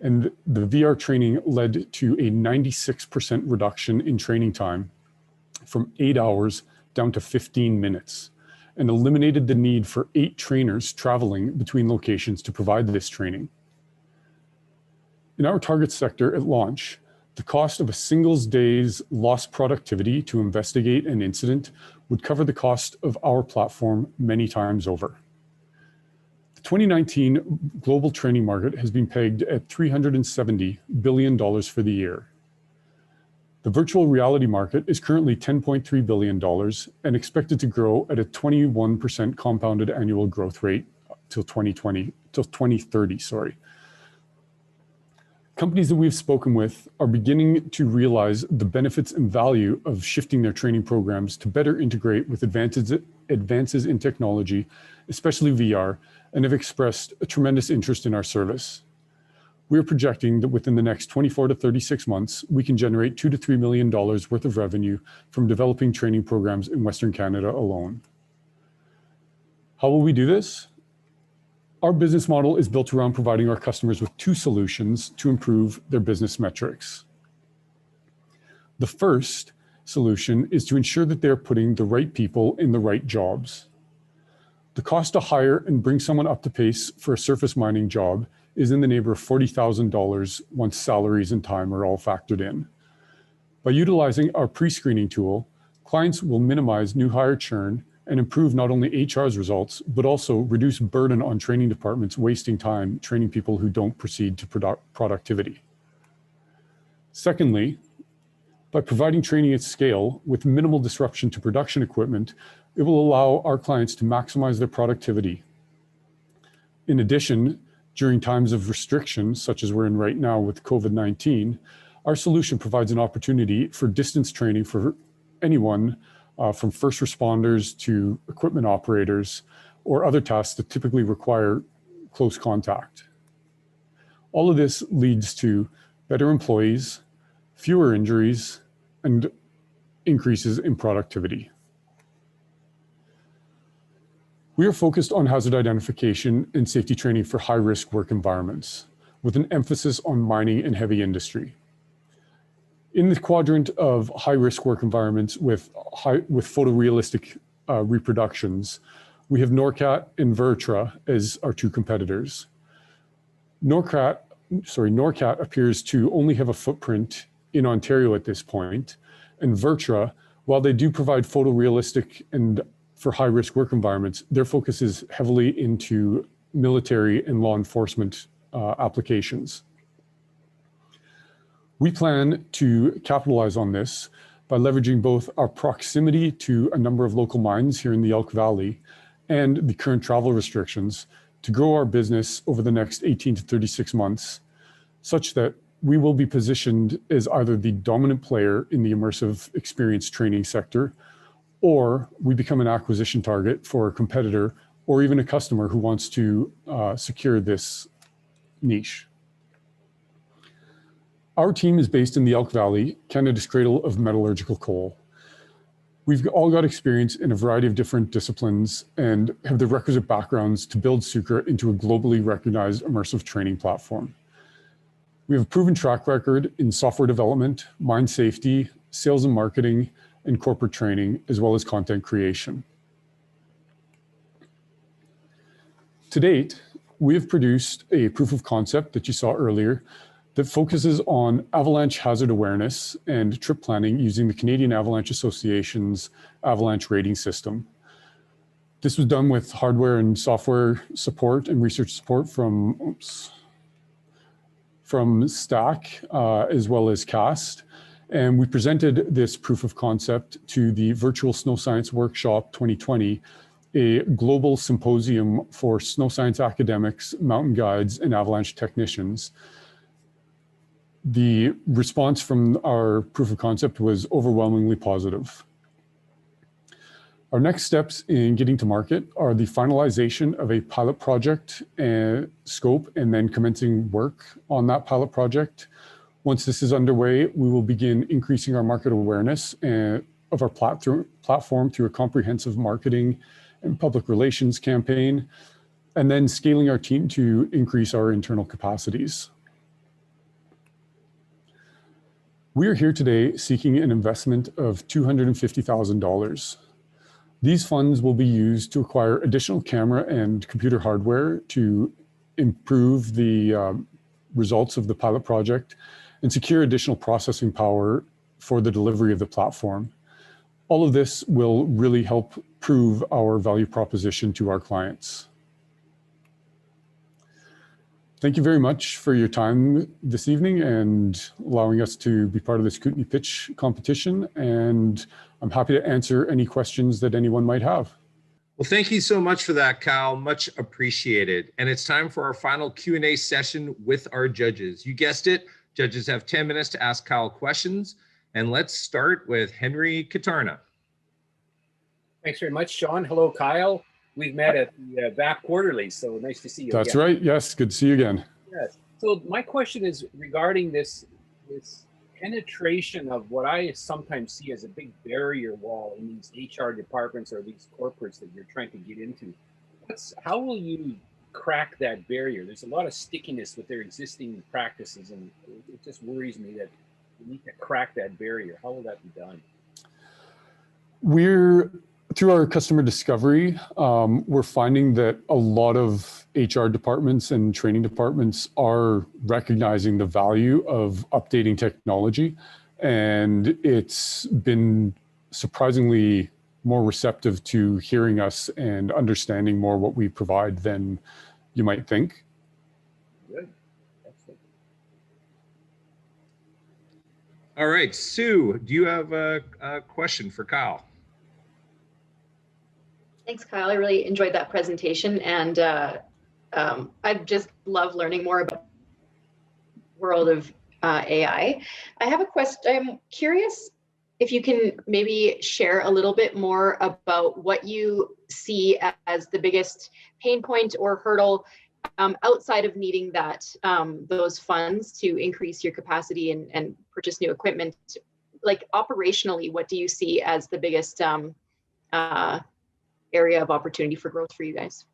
And the VR training led to a 96% reduction in training time from 8 hours down to 15 minutes, and eliminated the need for 8 trainers traveling between locations to provide this training. In our target sector at launch, the cost of a single day's lost productivity to investigate an incident would cover the cost of our platform many times over. The 2019 global training market has been pegged at $370 billion for the year. The virtual reality market is currently $10.3 billion and expected to grow at a 21% compounded annual growth rate till 2030, sorry. Companies that we've spoken with are beginning to realize the benefits and value of shifting their training programs to better integrate with advances in technology, especially VR, and have expressed a tremendous interest in our service. We're projecting that within the next 24 to 36 months, we can generate $2 to $3 million worth of revenue from developing training programs in Western Canada alone. How will we do this? Our business model is built around providing our customers with 2 solutions to improve their business metrics. The first solution is to ensure that they're putting the right people in the right jobs. The cost to hire and bring someone up to pace for a surface mining job is in the neighborhood of $40,000 once salaries and time are all factored in. By utilizing our pre-screening tool, clients will minimize new hire churn and improve not only HR's results, but also reduce burden on training departments wasting time training people who don't proceed to productivity. Secondly, by providing training at scale with minimal disruption to production equipment, it will allow our clients to maximize their productivity. In addition, during times of restrictions, such as we're in right now with COVID-19, our solution provides an opportunity for distance training for anyone from first responders to equipment operators or other tasks that typically require close contact. All of this leads to better employees, fewer injuries, and increases in productivity. We are focused on hazard identification and safety training for high-risk work environments, with an emphasis on mining and heavy industry. In the quadrant of high-risk work environments with photorealistic reproductions, we have NORCAT and Vertra as our 2 competitors. NORCAT appears to only have a footprint in Ontario at this point, and Vertra, while they do provide photorealistic and for high-risk work environments, their focus is heavily into military and law enforcement applications. We plan to capitalize on this by leveraging both our proximity to a number of local mines here in the Elk Valley and the current travel restrictions to grow our business over the next 18 to 36 months, such that we will be positioned as either the dominant player in the immersive experience training sector, or we become an acquisition target for a competitor or even a customer who wants to secure this niche. Our team is based in the Elk Valley, Canada's cradle of metallurgical coal. We've all got experience in a variety of different disciplines and have the requisite backgrounds to build Sucre into a globally recognized immersive training platform. We have a proven track record in software development, mine safety, sales and marketing, and corporate training, as well as content creation. To date, we have produced a proof of concept that you saw earlier that focuses on avalanche hazard awareness and trip planning using the Canadian Avalanche Association's avalanche rating system. This was done with hardware and software support and research support from Stack as well as CAST. And we presented this proof of concept to the Virtual Snow Science Workshop 2020, a global symposium for snow science academics, mountain guides, and avalanche technicians. The response from our proof of concept was overwhelmingly positive. Our next steps in getting to market are the finalization of a pilot project and scope, and then commencing work on that pilot project. Once this is underway, we will begin increasing our market awareness of our platform through a comprehensive marketing and public relations campaign, and then scaling our team to increase our internal capacities. We are here today seeking an investment of $250,000. These funds will be used to acquire additional camera and computer hardware to improve the results of the pilot project and secure additional processing power for the delivery of the platform. All of this will really help prove our value proposition to our clients. Thank you very much for your time this evening and allowing us to be part of this Kootenay pitch competition. And I'm happy to answer any questions that anyone might have. Well, thank you so much for that, Kyle. Much appreciated. And it's time for our final Q&A session with our judges. You guessed it, judges have 10 minutes to ask Kyle questions. And let's start with Henry Katarna. Thanks very much, Sean. Hello, Kyle. We've met at the VAC Quarterly, so nice to see you That's again. right. Yes, good to see you again. Yes. So my question is regarding this penetration of what I sometimes see as a big barrier wall in these HR departments or these corporates that you're trying to get into. How will you crack that barrier? There's a lot of stickiness with their existing practices, and it just worries me that you need to crack that barrier. How will that be done? Through our customer discovery, we're finding that a lot of HR departments and training departments are recognizing the value of updating technology. And it's been surprisingly more receptive to hearing us and understanding more what we provide than you might think. Good. Excellent. All right, Sue, do you have a question for Kyle? Thanks, Kyle. I really enjoyed that presentation, and I just love learning more about the world of AI. I have a question. I'm curious if you can maybe share a little bit more about what you see as the biggest pain point or hurdle outside of needing those funds to increase your capacity and purchase new equipment. Like operationally, what do you see as the biggest area of opportunity for growth for you guys?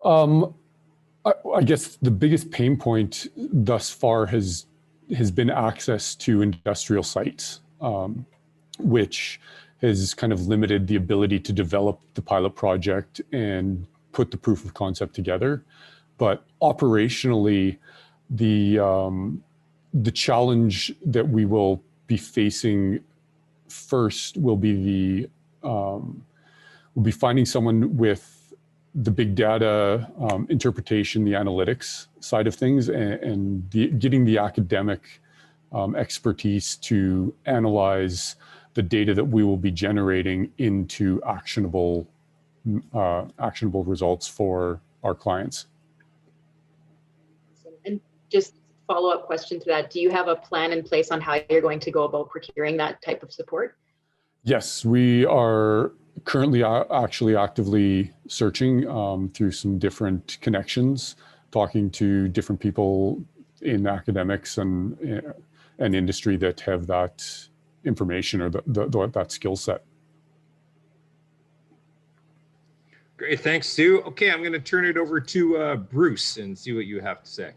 I guess the biggest pain point thus far has been access to industrial sites, which has kind of limited the ability to develop the pilot project and put the proof of concept together. But operationally, the challenge that we will be facing first will be we'll be finding someone with the big data interpretation, the analytics side of things, and getting the academic expertise to analyze the data that we will be generating into actionable results for our clients. And just follow-up question to that. Do you have a plan in place on how you're going to go about procuring that type of support? Yes, we are currently actually actively searching through some different connections, talking to different people in academics and industry that have that information or that skill set. Great, thanks, Sue. Okay, I'm going to turn it over to Bruce and see what you have to say.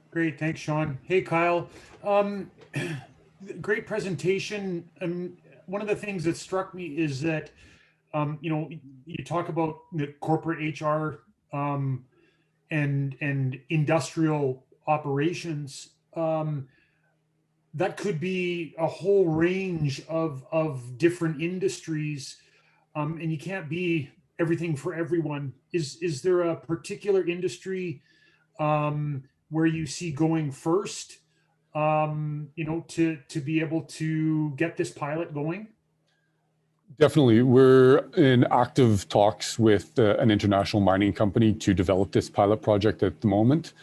Great, thanks, Sean. Hey, Kyle. Great presentation. One of the things that struck me is that, you know, you talk about the corporate HR and industrial operations. That could be a whole range of different industries, and you can't be everything for everyone. Is there a particular industry where you see going first, you know, to be able to get this pilot going? Definitely. We're in active talks with an international mining company to develop this pilot project at the moment.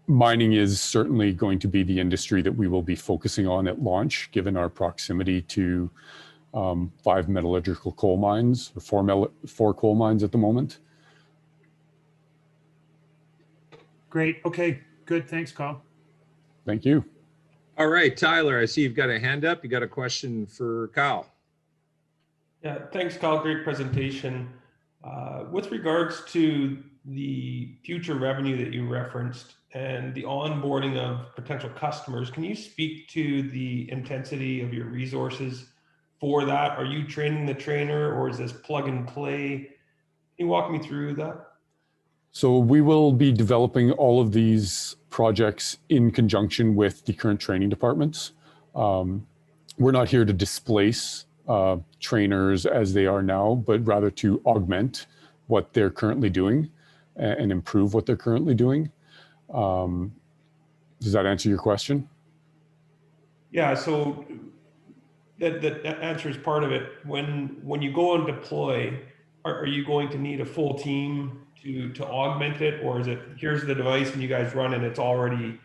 Mining is certainly going to be the industry that we will be focusing on at launch, given our proximity to 5 metallurgical coal mines, or 4 coal mines at the moment. Great. Okay, good. Thanks, Kyle. Thank you. All right, Tyler, I see you've got a hand up. You got a question for Kyle. Yeah, thanks, Kyle. Great presentation. With regards to the future revenue that you referenced and the onboarding of potential customers, can you speak to the intensity of your resources for that? Are you training the trainer, or is this plug and play? Can you walk me through that? So we will be developing all of these projects in conjunction with the current training departments. We're not here to displace trainers as they are now, but rather to augment what they're currently doing and improve what they're currently doing. Does that answer your question? Yeah, so that answers part of it. When you go and deploy, are you going to need a full team to augment it, or is it here's the device and you guys run and it's already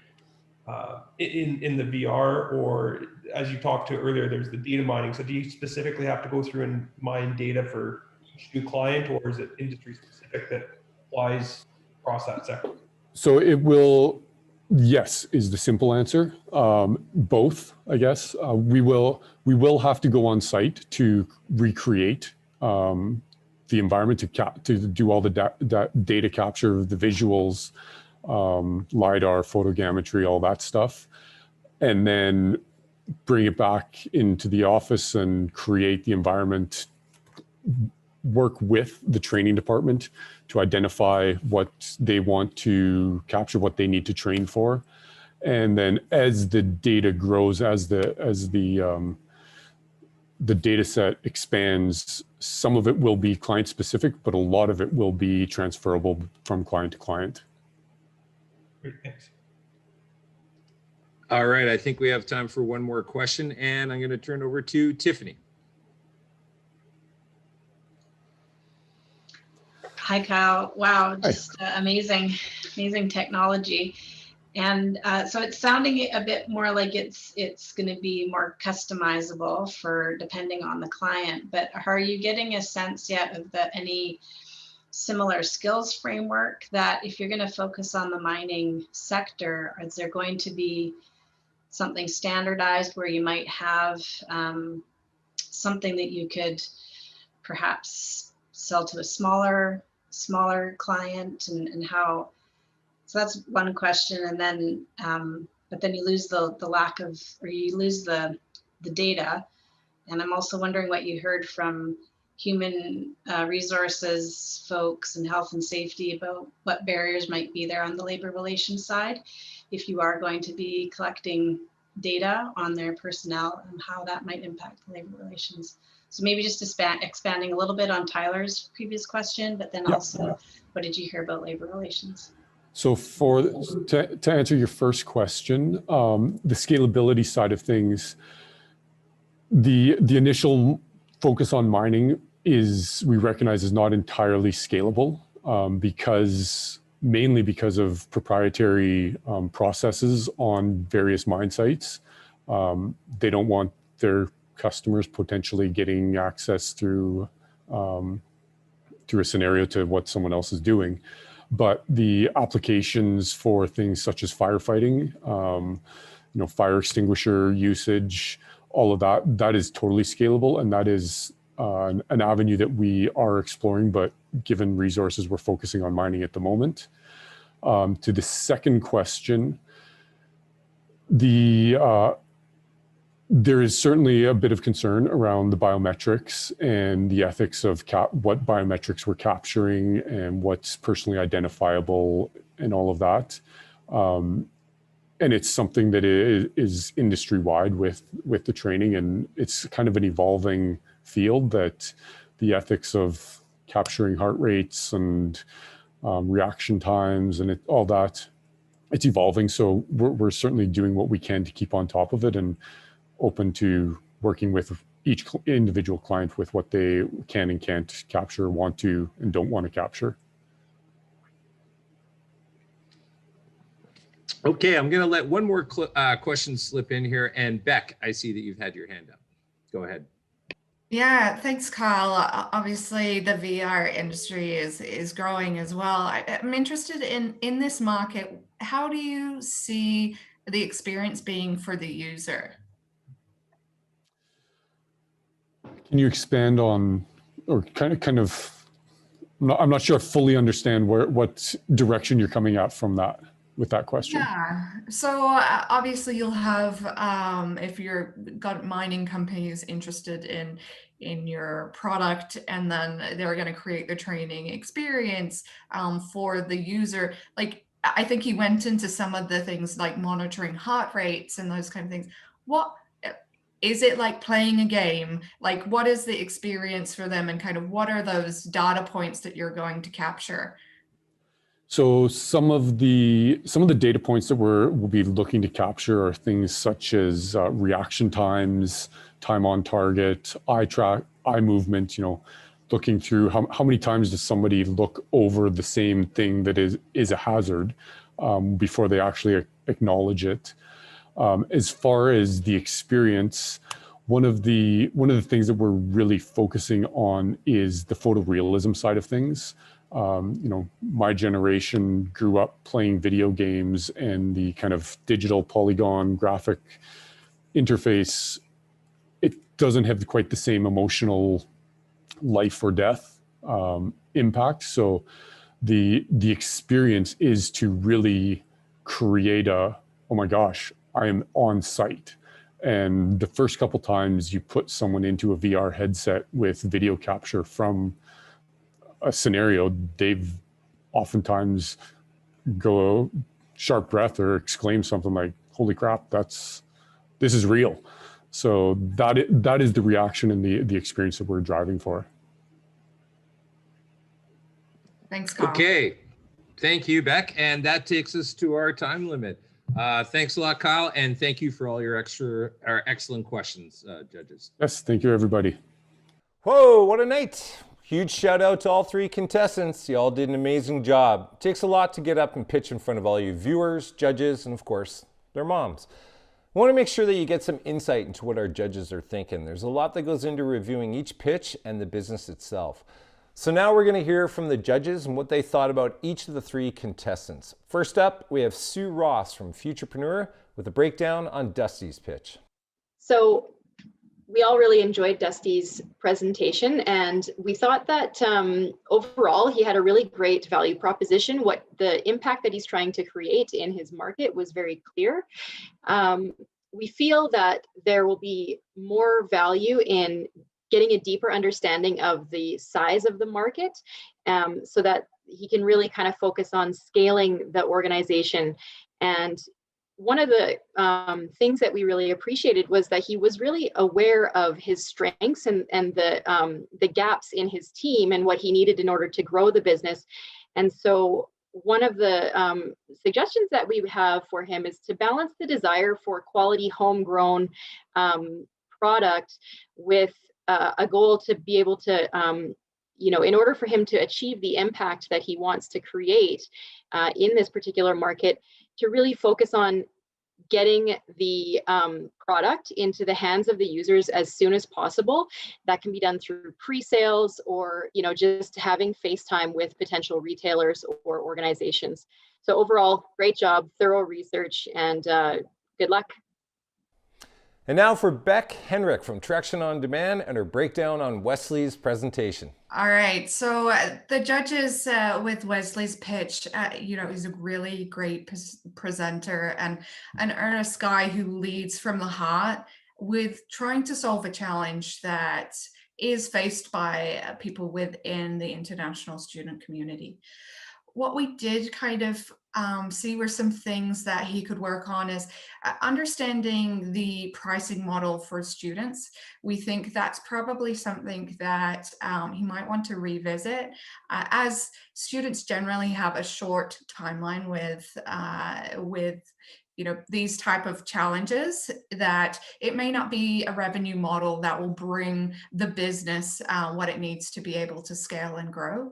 in the VR? Or as you talked to earlier, there's the data mining. So do you specifically have to go through and mine data for each new client, or is it industry specific that applies across that sector? So it will, yes, is the simple answer. Both, I guess. We will have to go on site to recreate the environment, to do all the data capture, the visuals, LiDAR, photogrammetry, all that stuff, and then bring it back into the office and create the environment, work with the training department to identify what they want to capture, what they need to train for. And then as the data grows, as the data set expands, some of it will be client specific, but a lot of it will be transferable from client to client. Great, thanks. All right, I think we have time for one more question, and I'm going to turn over to Tiffany. Hi, Kyle. Wow, just amazing technology. And so it's sounding a bit more like it's going to be more customizable for depending on the client. But are you getting a sense yet of any similar skills framework that if you're going to focus on the mining sector, is there going to be something standardized where you might have something that you could perhaps sell to a smaller client and how? So that's one question, and then, but then you lose the lack of, or you lose the data. And I'm also wondering what you heard from human resources folks and health and safety about what barriers might be there on the labor relations side, if you are going to be collecting data on their personnel and how that might impact labor relations. So maybe just expanding a little bit on Tyler's previous question, but then also, what did you hear about labor relations? So to answer your first question, the scalability side of things, the initial focus on mining we recognize is not entirely scalable. mainly because of proprietary processes on various mine sites. They don't want their customers potentially getting access through a scenario to what someone else is doing. But the applications for things such as firefighting, fire extinguisher usage, all of that is totally scalable, and that is an avenue that we are exploring, but given resources, we're focusing on mining at the moment. To the second question, there is certainly a bit of concern around the biometrics and the ethics of what biometrics we're capturing and what's personally identifiable and all of that. And it's something that is industry-wide with the training, and it's kind of an evolving field, that the ethics of capturing heart rates and reaction times and all that, it's evolving. So we're certainly doing what we can to keep on top of it, and open to working with each individual client with what they can and can't capture, want to and don't want to capture. Okay, I'm going to let one more question slip in here. And Beck, I see that you've had your hand up. Go ahead. Yeah, thanks, Kyle. Obviously, the VR industry is growing as well. I'm interested in this market. How do you see the experience being for the user? Can you expand on, or kind of, I'm not sure I fully understand what direction you're coming at from that, with that question. Yeah, so obviously you'll have, if you're got mining companies interested in your product, and then they're going to create the training experience for the user. Like, I think he went into some of the things like monitoring heart rates and those kind of things. What is it like playing a game? Like, what is the experience for them, and kind of what are those data points that you're going to capture? So some of the data points that we'll be looking to capture are things such as reaction times, time on target, eye movement. Looking through how many times does somebody look over the same thing that is a hazard before they actually acknowledge it. As far as the experience, one of the things that we're really focusing on is the photorealism side of things. My generation grew up playing video games, and the kind of digital polygon graphic interface, it doesn't have quite the same emotional life or death impact. So the experience is to really create oh my gosh, I am on site. And the first couple times you put someone into a VR headset with video capture from a scenario, they've oftentimes go sharp breath or exclaim something like, holy crap, this is real. So that is the reaction and the experience that we're driving for. Thanks, Kyle. Okay, thank you, Beck. And that takes us to our time limit. Thanks a lot, Kyle, and thank you for all your excellent questions, judges. Yes, thank you, everybody. Whoa, what a night. Huge shout out to all three contestants. You all did an amazing job. It takes a lot to get up and pitch in front of all you viewers, judges, and of course, their moms. I want to make sure that you get some insight into what our judges are thinking. There's a lot that goes into reviewing each pitch and the business itself. So now we're going to hear from the judges and what they thought about each of the three contestants. First up, we have Sue Ross from Futurepreneur with a breakdown on Dusty's pitch. So we all really enjoyed Dusty's presentation, and we thought that overall he had a really great value proposition. What the impact that he's trying to create in his market was very clear. We feel that there will be more value in getting a deeper understanding of the size of the market, so that he can really kind of focus on scaling the organization. And one of the things that we really appreciated was that he was really aware of his strengths and the gaps in his team and what he needed in order to grow the business. And so one of the suggestions that we have for him is to balance the desire for quality homegrown product with a goal to be able to in order for him to achieve the impact that he wants to create in this particular market, to really focus on getting the product into the hands of the users as soon as possible. That can be done through pre-sales, or just having FaceTime with potential retailers or organizations. So overall, great job, thorough research, and good luck. And now for Beck Henrik from Traction on Demand and her breakdown on Wesley's presentation. All right, so the judges with Wesley's pitch, he's a really great presenter and an earnest guy who leads from the heart with trying to solve a challenge that is faced by people within the international student community. What we did kind of see were some things that he could work on is understanding the pricing model for students. We think that's probably something that he might want to revisit, as students generally have a short timeline with these type of challenges, that it may not be a revenue model that will bring the business what it needs to be able to scale and grow.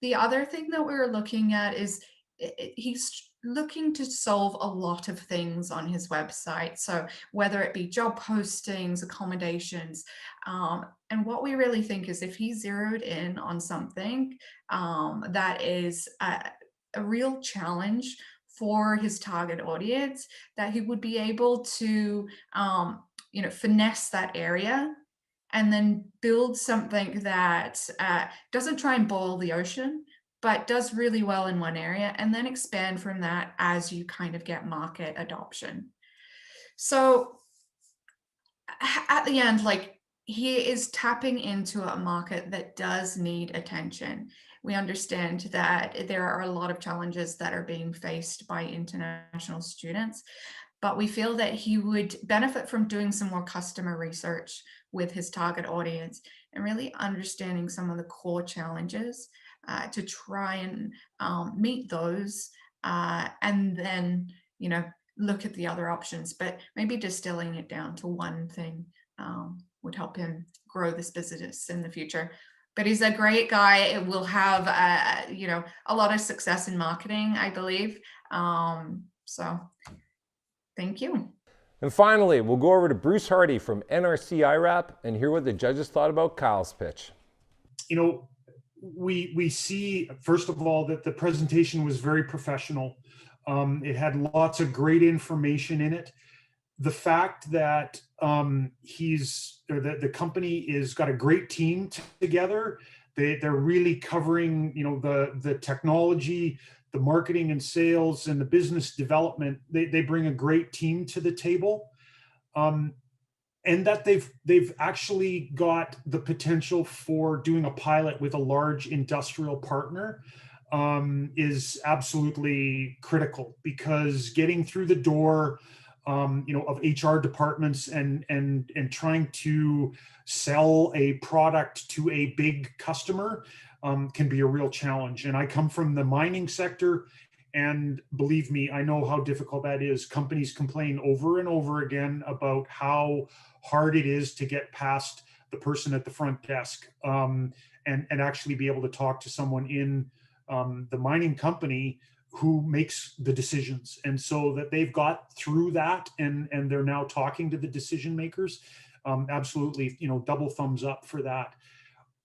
The other thing that we're looking at is he's looking to solve a lot of things on his website. So whether it be job postings, accommodations, and what we really think is if he zeroed in on something that is a real challenge for his target audience, that he would be able to finesse that area and then build something that doesn't try and boil the ocean, but does really well in one area, and then expand from that as you kind of get market adoption. So at the end, he is tapping into a market that does need attention. We understand that there are a lot of challenges that are being faced by international students, but we feel that he would benefit from doing some more customer research with his target audience and really understanding some of the core challenges to try and meet those, and then look at the other options, but maybe distilling it down to one thing would help him grow this business in the future. But he's a great guy. It will have a lot of success in marketing, I believe. So thank you. And finally, we'll go over to Bruce Hardy from NRC IRAP and hear what the judges thought about Kyle's pitch. We see, first of all, that the presentation was very professional. It had lots of great information in it. The fact that the company is got a great team together. They're really covering, the technology, the marketing and sales, and the business development. They bring a great team to the table. And that they've actually got the potential for doing a pilot with a large industrial partner is absolutely critical, because getting through the door of HR departments and trying to sell a product to a big customer can be a real challenge. And I come from the mining sector, and believe me, I know how difficult that is. Companies complain over and over again about how hard it is to get past the person at the front desk and actually be able to talk to someone in the mining company who makes the decisions. And so that they've got through that and they're now talking to the decision makers. Absolutely, double thumbs up for that.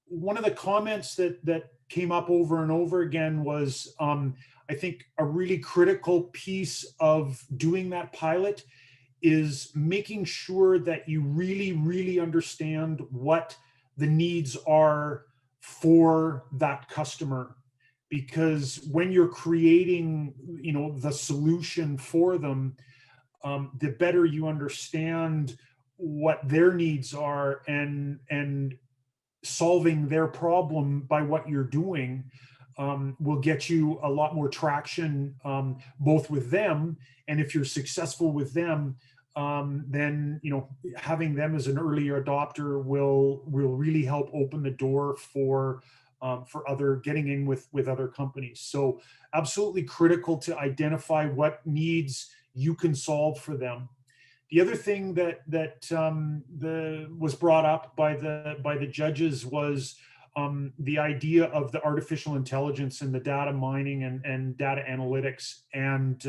One of the comments that came up over and over again was, I think a really critical piece of doing that pilot is making sure that you really, really understand what the needs are for that customer. Because when you're creating, the solution for them, the better you understand what their needs are and solving their problem by what you're doing will get you a lot more traction, both with them, and if you're successful with them, then having them as an earlier adopter will really help open the door for other getting in with other companies. So absolutely critical to identify what needs you can solve for them. The other thing that was brought up by the judges was the idea of the artificial intelligence and the data mining and data analytics. And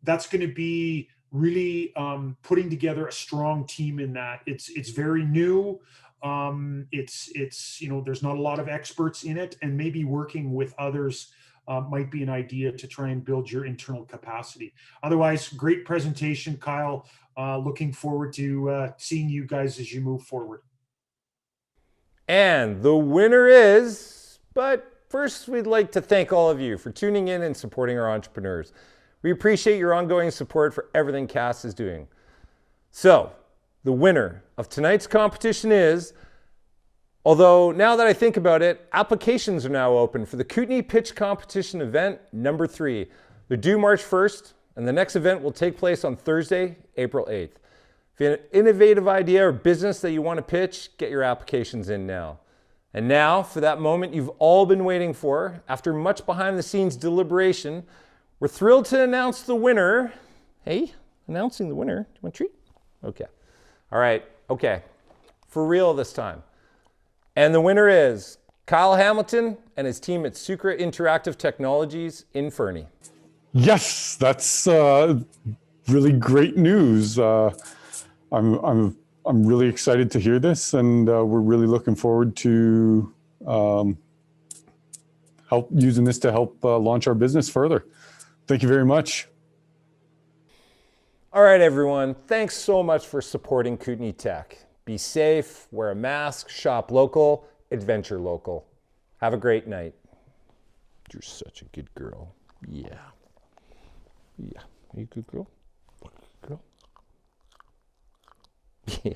that's going to be really putting together a strong team in that. It's very new. It's there's not a lot of experts in it, and maybe working with others might be an idea to try and build your internal capacity. Otherwise, great presentation, Kyle. Looking forward to seeing you guys as you move forward. And the winner is, but first we'd like to thank all of you for tuning in and supporting our entrepreneurs. We appreciate your ongoing support for everything CAST is doing. So, the winner of tonight's competition is, although now that I think about it, applications are now open for the Kootenay Pitch Competition event number 3. They're due March 1st, and the next event will take place on Thursday, April 8th. If you have an innovative idea or business that you want to pitch, get your applications in now. And now, for that moment you've all been waiting for, after much behind-the-scenes deliberation, we're thrilled to announce the winner. Hey, announcing the winner. Do you want a treat? Okay. All right. Okay. For real this time. And the winner is Kyle Hamilton and his team at Sucra Interactive Technologies in Fernie. Yes, that's really great news. I'm really excited to hear this, and we're really looking forward to using this to help launch our business further. Thank you very much. All right, everyone. Thanks so much for supporting Kootenay Tech. Be safe, wear a mask, shop local, adventure local. Have a great night. You're such a good girl. Yeah. Yeah. Are you a good girl? Girl? Yeah.